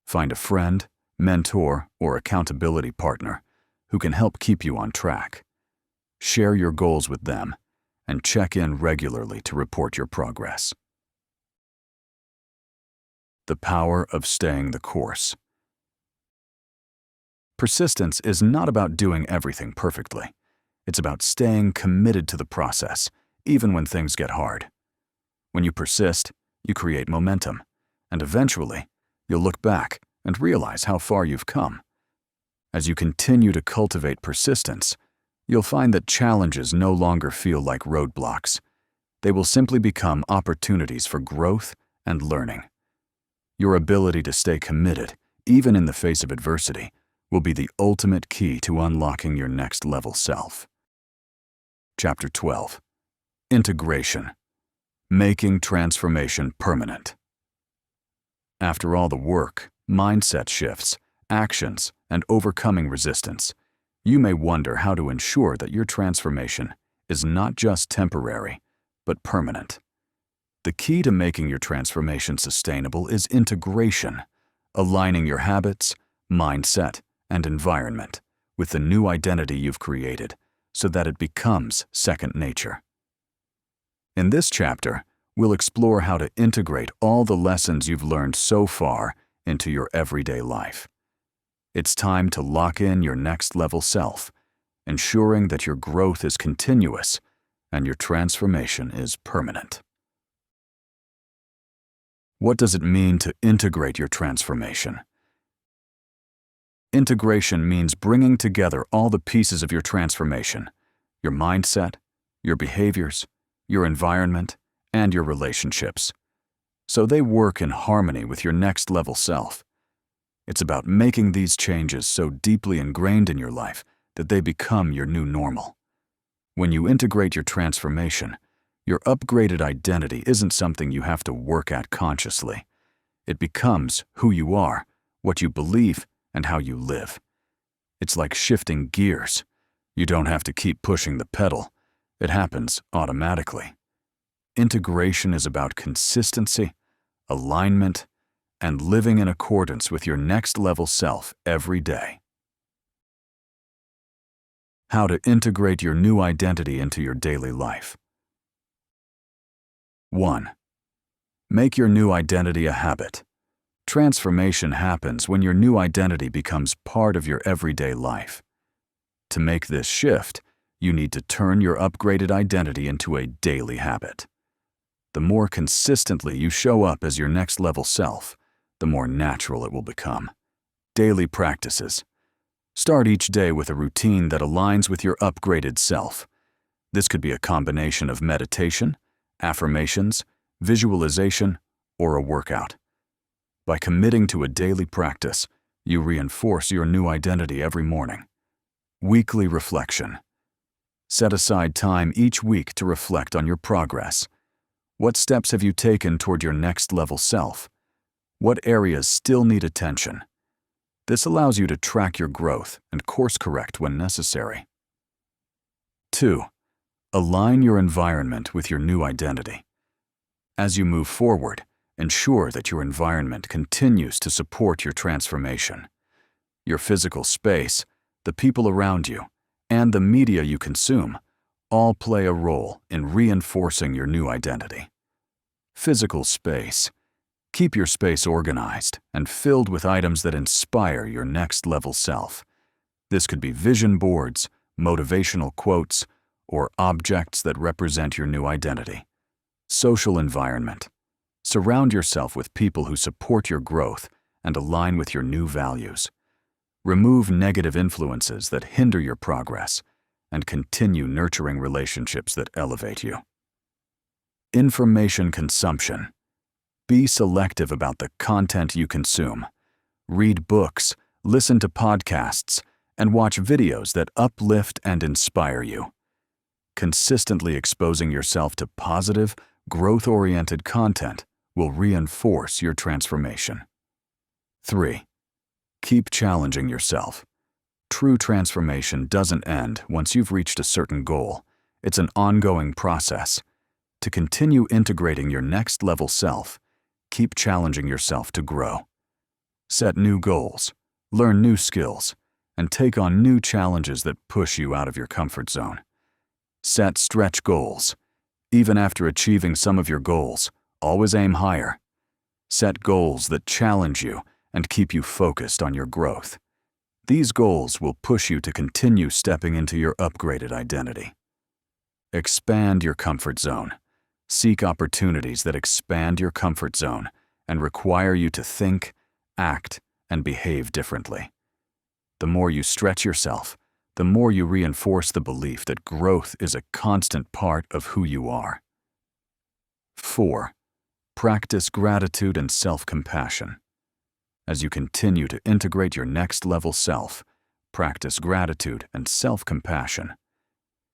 Find a friend, mentor, or accountability partner who can help keep you on track. Share your goals with them and check in regularly to report your progress. The power of staying the course. Persistence is not about doing everything perfectly. It's about staying committed to the process, even when things get hard. When you persist, you create momentum, and eventually, you'll look back and realize how far you've come. As you continue to cultivate persistence, you'll find that challenges no longer feel like roadblocks. They will simply become opportunities for growth and learning. Your ability to stay committed, even in the face of adversity, will be the ultimate key to unlocking your next level self. Chapter 12. Integration. Making transformation permanent. After all the work, mindset shifts, actions, and overcoming resistance, you may wonder how to ensure that your transformation is not just temporary, but permanent. The key to making your transformation sustainable is integration, aligning your habits, mindset, and environment with the new identity you've created so that it becomes second nature. In this chapter, we'll explore how to integrate all the lessons you've learned so far into your everyday life. It's time to lock in your next level self, ensuring that your growth is continuous and your transformation is permanent. What does it mean to integrate your transformation? Integration means bringing together all the pieces of your transformation: your mindset, your behaviors, your environment, and your relationships, so they work in harmony with your next level self. It's about making these changes so deeply ingrained in your life that they become your new normal. When you integrate your transformation, your upgraded identity isn't something you have to work at consciously. It becomes who you are, what you believe, and how you live. It's like shifting gears. You don't have to keep pushing the pedal. It happens automatically. Integration is about consistency, alignment, and living in accordance with your next level self every day. How to integrate your new identity into your daily life. 1. Make your new identity a habit. Transformation happens when your new identity becomes part of your everyday life. To make this shift, you need to turn your upgraded identity into a daily habit. The more consistently you show up as your next level self, the more natural it will become. Daily practices. Start each day with a routine that aligns with your upgraded self. This could be a combination of meditation, affirmations, visualization, or a workout. By committing to a daily practice, you reinforce your new identity every morning. Weekly reflection. Set aside time each week to reflect on your progress. What steps have you taken toward your next level self? What areas still need attention? This allows you to track your growth and course correct when necessary. 2. Align your environment with your new identity. As you move forward, ensure that your environment continues to support your transformation. Your physical space, the people around you, and the media you consume all play a role in reinforcing your new identity. Physical space. Keep your space organized and filled with items that inspire your next-level self. This could be vision boards, motivational quotes, or objects that represent your new identity. Social environment. Surround yourself with people who support your growth and align with your new values. Remove negative influences that hinder your progress and continue nurturing relationships that elevate you. Information consumption. Be selective about the content you consume. Read books, listen to podcasts, and watch videos that uplift and inspire you. Consistently exposing yourself to positive, growth-oriented content will reinforce your transformation. 3. Keep challenging yourself. True transformation doesn't end once you've reached a certain goal. It's an ongoing process. To continue integrating your next-level self, keep challenging yourself to grow. Set new goals, learn new skills, and take on new challenges that push you out of your comfort zone. Set stretch goals. Even after achieving some of your goals, always aim higher. Set goals that challenge you and keep you focused on your growth. These goals will push you to continue stepping into your upgraded identity. Expand your comfort zone. Seek opportunities that expand your comfort zone and require you to think, act, and behave differently. The more you stretch yourself, the more you reinforce the belief that growth is a constant part of who you are. 4. Practice gratitude and self-compassion. As you continue to integrate your next-level self, practice gratitude and self-compassion.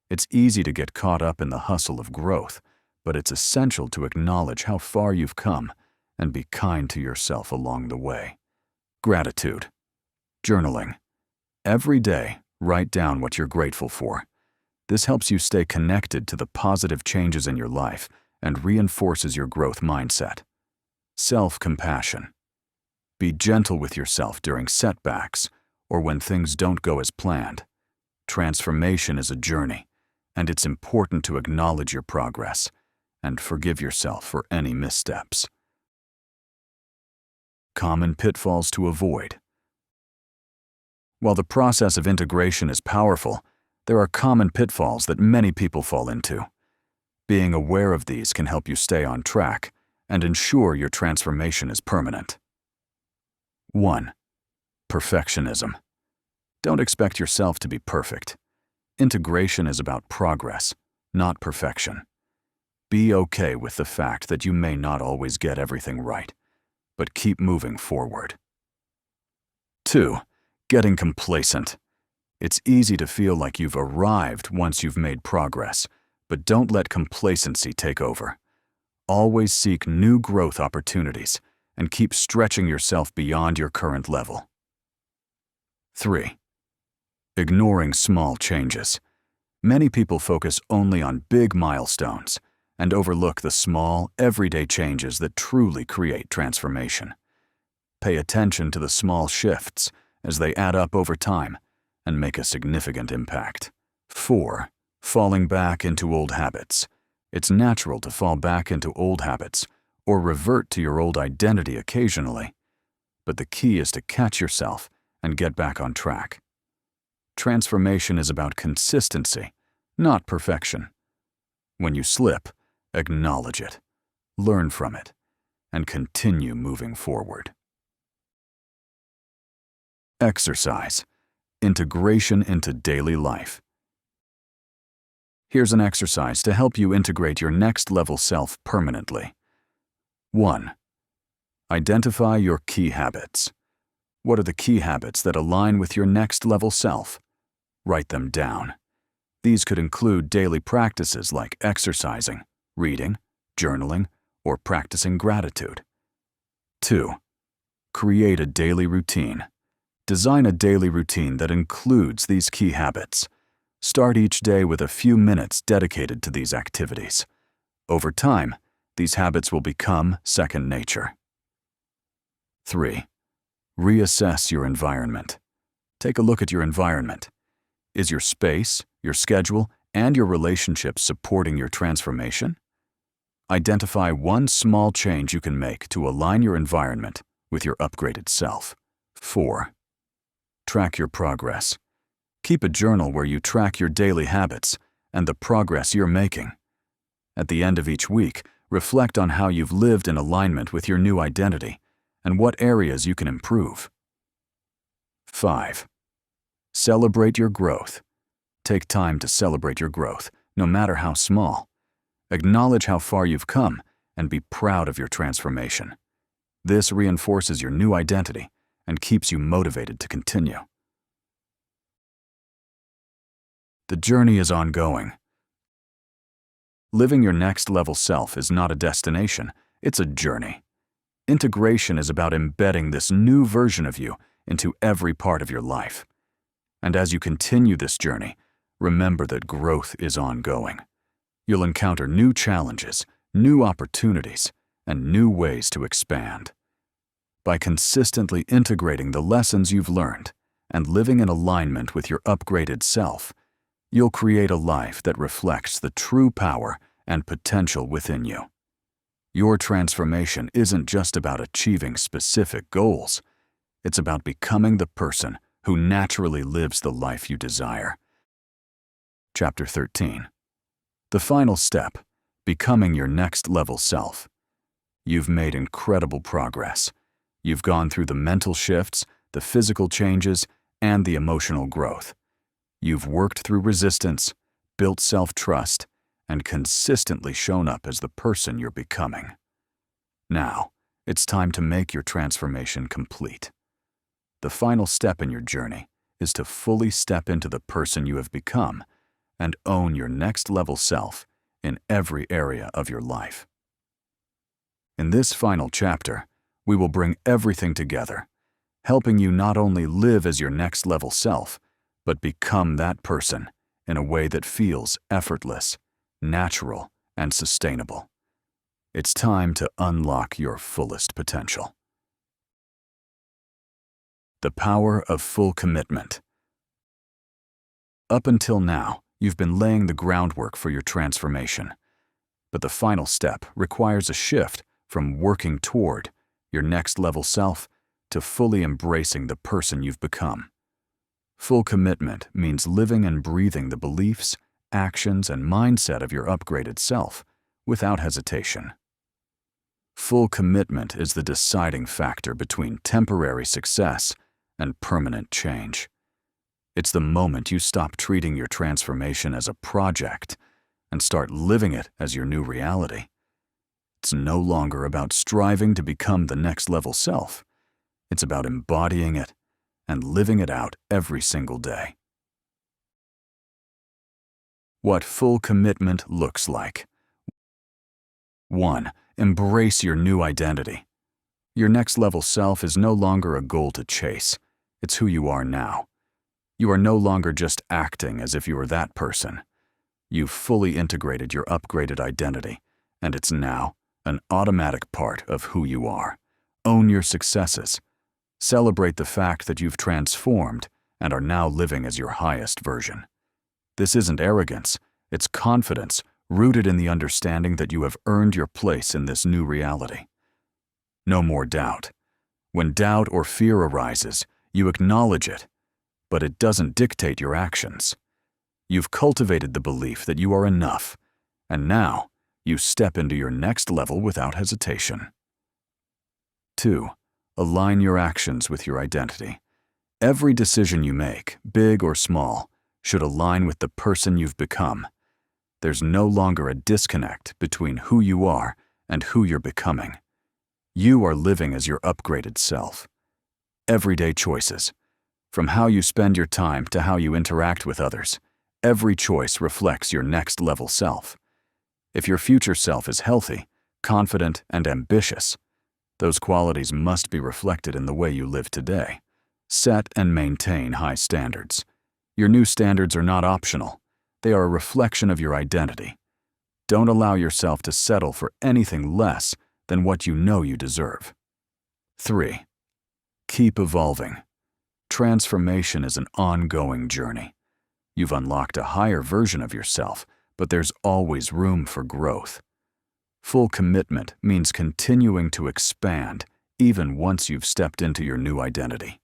It's easy to get caught up in the hustle of growth, but it's essential to acknowledge how far you've come and be kind to yourself along the way. Gratitude. Journaling. Every day, write down what you're grateful for. This helps you stay connected to the positive changes in your life and reinforces your growth mindset. Self-compassion. Be gentle with yourself during setbacks or when things don't go as planned. Transformation is a journey, and it's important to acknowledge your progress and forgive yourself for any missteps. Common pitfalls to avoid. While the process of integration is powerful, there are common pitfalls that many people fall into. Being aware of these can help you stay on track and ensure your transformation is permanent. 1. Perfectionism. Don't expect yourself to be perfect. Integration is about progress, not perfection. Be okay with the fact that you may not always get everything right, but keep moving forward. 2. Getting complacent. It's easy to feel like you've arrived once you've made progress, but don't let complacency take over. Always seek new growth opportunities and keep stretching yourself beyond your current level. 3. Ignoring small changes. Many people focus only on big milestones and overlook the small, everyday changes that truly create transformation. Pay attention to the small shifts as they add up over time and make a significant impact. 4. Falling back into old habits. It's natural to fall back into old habits or revert to your old identity occasionally, but the key is to catch yourself and get back on track. Transformation is about consistency, not perfection. When you slip, acknowledge it, learn from it, and continue moving forward. Exercise. Integration into daily life. Here's an exercise to help you integrate your next-level self permanently. 1. Identify your key habits. What are the key habits that align with your next-level self? Write them down. These could include daily practices like exercising, reading, journaling, or practicing gratitude. 2. Create a daily routine. Design a daily routine that includes these key habits. Start each day with a few minutes dedicated to these activities. Over time, these habits will become second nature. 3. Reassess your environment. Take a look at your environment. Is your space, your schedule, and your relationships supporting your transformation? Identify one small change you can make to align your environment with your upgraded self. 4. Track your progress. Keep a journal where you track your daily habits and the progress you're making. At the end of each week, reflect on how you've lived in alignment with your new identity and what areas you can improve. 5. Celebrate your growth. Take time to celebrate your growth, no matter how small. Acknowledge how far you've come and be proud of your transformation. This reinforces your new identity and keeps you motivated to continue. The journey is ongoing. Living your next level self is not a destination, it's a journey. Integration is about embedding this new version of you into every part of your life. And as you continue this journey, remember that growth is ongoing. You'll encounter new challenges, new opportunities, and new ways to expand. By consistently integrating the lessons you've learned and living in alignment with your upgraded self, you'll create a life that reflects the true power and potential within you. Your transformation isn't just about achieving specific goals. It's about becoming the person who naturally lives the life you desire. Chapter 13. The final step, becoming your next level self. You've made incredible progress. You've gone through the mental shifts, the physical changes, and the emotional growth. You've worked through resistance, built self-trust, and consistently shown up as the person you're becoming. Now, it's time to make your transformation complete. The final step in your journey is to fully step into the person you have become and own your next level self in every area of your life. In this final chapter, we will bring everything together, helping you not only live as your next level self, but become that person in a way that feels effortless, natural, and sustainable. It's time to unlock your fullest potential. The power of full commitment. Up until now, you've been laying the groundwork for your transformation. But the final step requires a shift from working toward your next level self to fully embracing the person you've become. Full commitment means living and breathing the beliefs, actions, and mindset of your upgraded self without hesitation. Full commitment is the deciding factor between temporary success and permanent change. It's the moment you stop treating your transformation as a project and start living it as your new reality. It's no longer about striving to become the next level self. It's about embodying it and living it out every single day. What full commitment looks like. 1. Embrace your new identity. Your next level self is no longer a goal to chase. It's who you are now. You are no longer just acting as if you were that person. You've fully integrated your upgraded identity, and it's now an automatic part of who you are. Own your successes. Celebrate the fact that you've transformed and are now living as your highest version. This isn't arrogance, it's confidence rooted in the understanding that you have earned your place in this new reality. No more doubt. When doubt or fear arises, you acknowledge it, but it doesn't dictate your actions. You've cultivated the belief that you are enough, and now you step into your next level without hesitation. 2. Align your actions with your identity. Every decision you make, big or small, should align with the person you've become. There's no longer a disconnect between who you are and who you're becoming. You are living as your upgraded self. Everyday choices, from how you spend your time to how you interact with others, every choice reflects your next level self. If your future self is healthy, confident, and ambitious, Those qualities must be reflected in the way you live today. Set and maintain high standards. Your new standards are not optional. They are a reflection of your identity. Don't allow yourself to settle for anything less than what you know you deserve. 3. Keep evolving. Transformation is an ongoing journey. You've unlocked a higher version of yourself, but there's always room for growth. Full commitment means continuing to expand even once you've stepped into your new identity.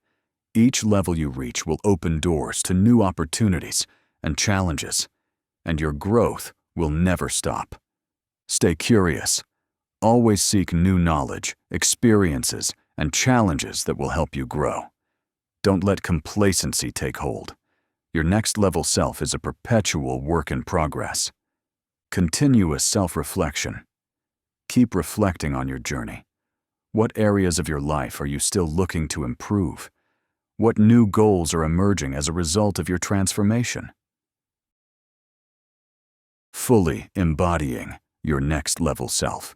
Each level you reach will open doors to new opportunities and challenges, and your growth will never stop. Stay curious. Always seek new knowledge, experiences, and challenges that will help you grow. Don't let complacency take hold. Your next level self is a perpetual work in progress. Continuous self-reflection. Keep reflecting on your journey. What areas of your life are you still looking to improve? What new goals are emerging as a result of your transformation? Fully embodying your next level self.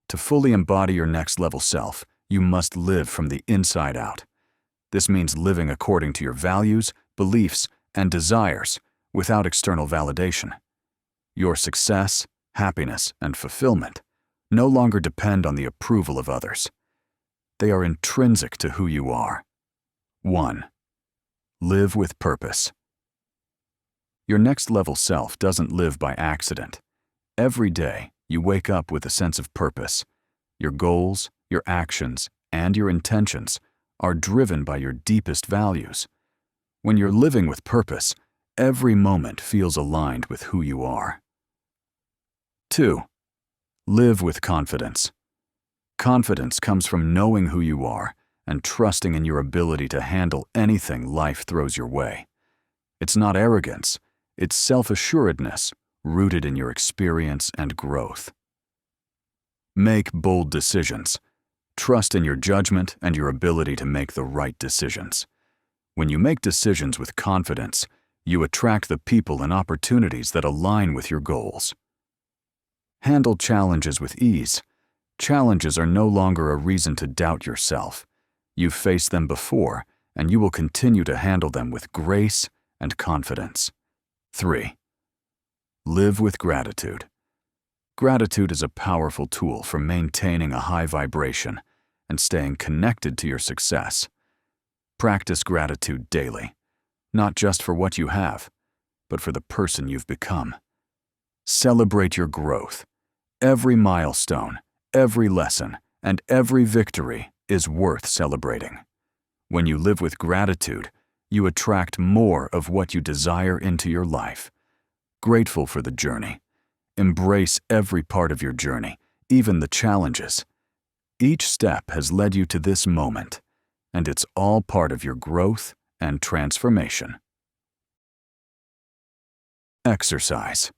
To fully embody your next level self, you must live from the inside out. This means living according to your values, beliefs, and desires without external validation. Your success, happiness, and fulfillment no longer depend on the approval of others. They are intrinsic to who you are. 1. Live with purpose. Your next level self doesn't live by accident. Every day, you wake up with a sense of purpose. Your goals, your actions, and your intentions are driven by your deepest values. When you're living with purpose, every moment feels aligned with who you are. 2. Live with confidence. Confidence comes from knowing who you are and trusting in your ability to handle anything life throws your way. It's not arrogance, it's self-assuredness rooted in your experience and growth. Make bold decisions. Trust in your judgment and your ability to make the right decisions. When you make decisions with confidence, you attract the people and opportunities that align with your goals. Handle challenges with ease. Challenges are no longer a reason to doubt yourself. You've faced them before, and you will continue to handle them with grace and confidence. 3. Live with gratitude. Gratitude is a powerful tool for maintaining a high vibration and staying connected to your success. Practice gratitude daily, not just for what you have, but for the person you've become. Celebrate your growth. Every milestone, every lesson, and every victory is worth celebrating. When you live with gratitude, you attract more of what you desire into your life. Grateful for the journey. Embrace every part of your journey, even the challenges. Each step has led you to this moment, and it's all part of your growth and transformation. Exercise.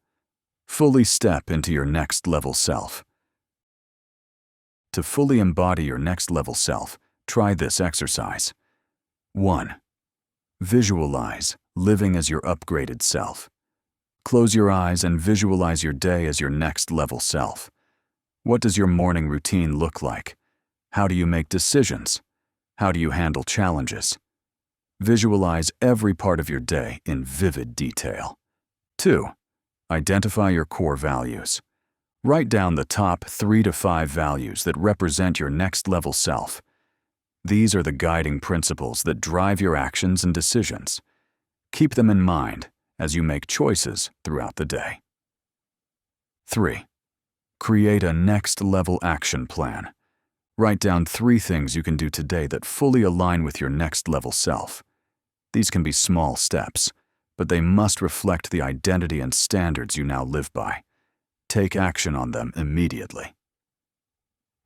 Fully step into your next level self. To fully embody your next level self, try this exercise. 1. Visualize living as your upgraded self. Close your eyes and visualize your day as your next level self. What does your morning routine look like? How do you make decisions? How do you handle challenges? Visualize every part of your day in vivid detail. 2. Identify your core values. Write down the top 3 to 5 values that represent your next level self. These are the guiding principles that drive your actions and decisions. Keep them in mind as you make choices throughout the day. 3. Create a next level action plan. Write down 3 things you can do today that fully align with your next level self. These can be small steps, but they must reflect the identity and standards you now live by. Take action on them immediately.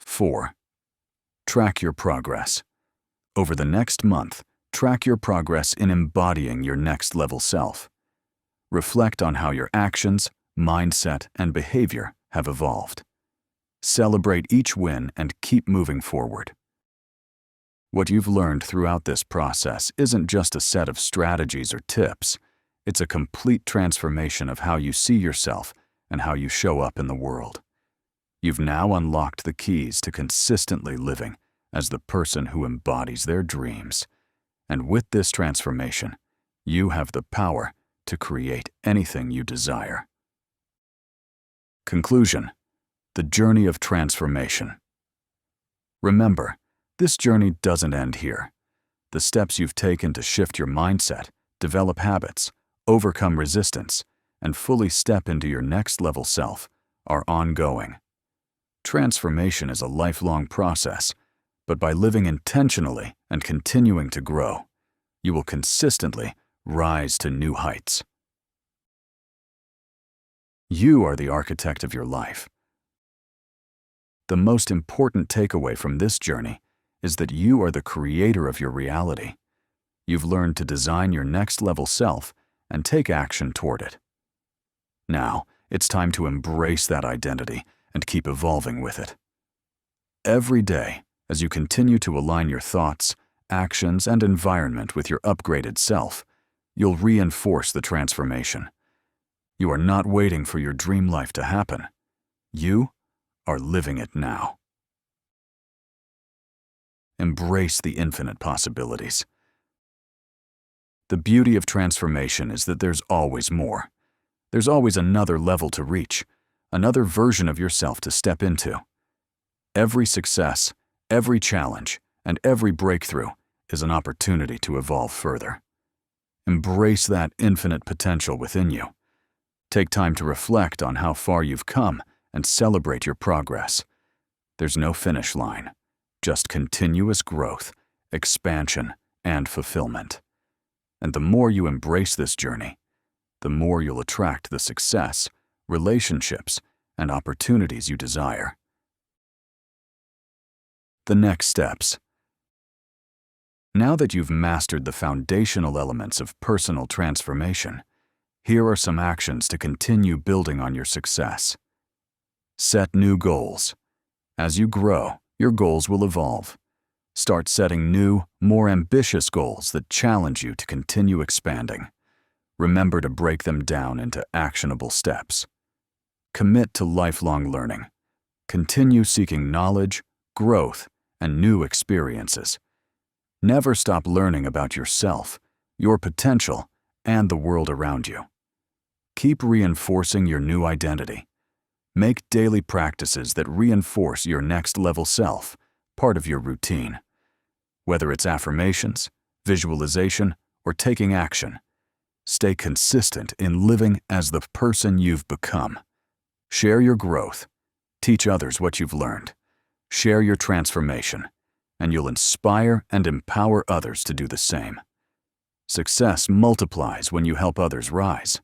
4. Track your progress. Over the next month, track your progress in embodying your next level self. Reflect on how your actions, mindset, and behavior have evolved. Celebrate each win and keep moving forward. What you've learned throughout this process isn't just a set of strategies or tips. It's a complete transformation of how you see yourself and how you show up in the world. You've now unlocked the keys to consistently living as the person who embodies their dreams. And with this transformation, you have the power to create anything you desire. Conclusion: the journey of transformation. Remember, this journey doesn't end here. The steps you've taken to shift your mindset, develop habits, overcome resistance, and fully step into your next level self are ongoing. Transformation is a lifelong process, but by living intentionally and continuing to grow, you will consistently rise to new heights. You are the architect of your life. The most important takeaway from this journey is that you are the creator of your reality. You've learned to design your next level self and take action toward it. Now, it's time to embrace that identity and keep evolving with it. Every day, as you continue to align your thoughts, actions, and environment with your upgraded self, you'll reinforce the transformation. You are not waiting for your dream life to happen. You are living it now. Embrace the infinite possibilities. The beauty of transformation is that there's always more. There's always another level to reach, another version of yourself to step into. Every success, every challenge, and every breakthrough is an opportunity to evolve further. Embrace that infinite potential within you. Take time to reflect on how far you've come and celebrate your progress. There's no finish line, just continuous growth, expansion, and fulfillment. And the more you embrace this journey, the more you'll attract the success, relationships, and opportunities you desire. The next steps. Now that you've mastered the foundational elements of personal transformation, here are some actions to continue building on your success. Set new goals. As you grow, your goals will evolve. Start setting new, more ambitious goals that challenge you to continue expanding. Remember to break them down into actionable steps. Commit to lifelong learning. Continue seeking knowledge, growth, and new experiences. Never stop learning about yourself, your potential, and the world around you. Keep reinforcing your new identity. Make daily practices that reinforce your next level self part of your routine. Whether it's affirmations, visualization, or taking action, stay consistent in living as the person you've become. Share your growth. Teach others what you've learned. Share your transformation, and you'll inspire and empower others to do the same. Success multiplies when you help others rise.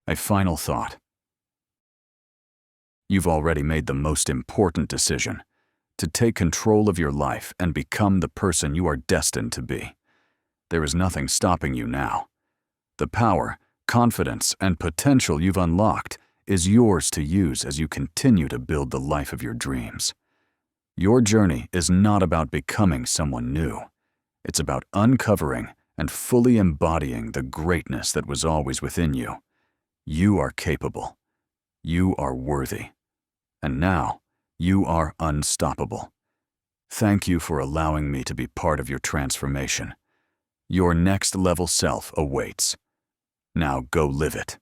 A final thought. You've already made the most important decision: to take control of your life and become the person you are destined to be. There is nothing stopping you now. The power, confidence, and potential you've unlocked is yours to use as you continue to build the life of your dreams. Your journey is not about becoming someone new. It's about uncovering and fully embodying the greatness that was always within you. You are capable. You are worthy. And now, you are unstoppable. Thank you for allowing me to be part of your transformation. Your next level self awaits. Now go live it.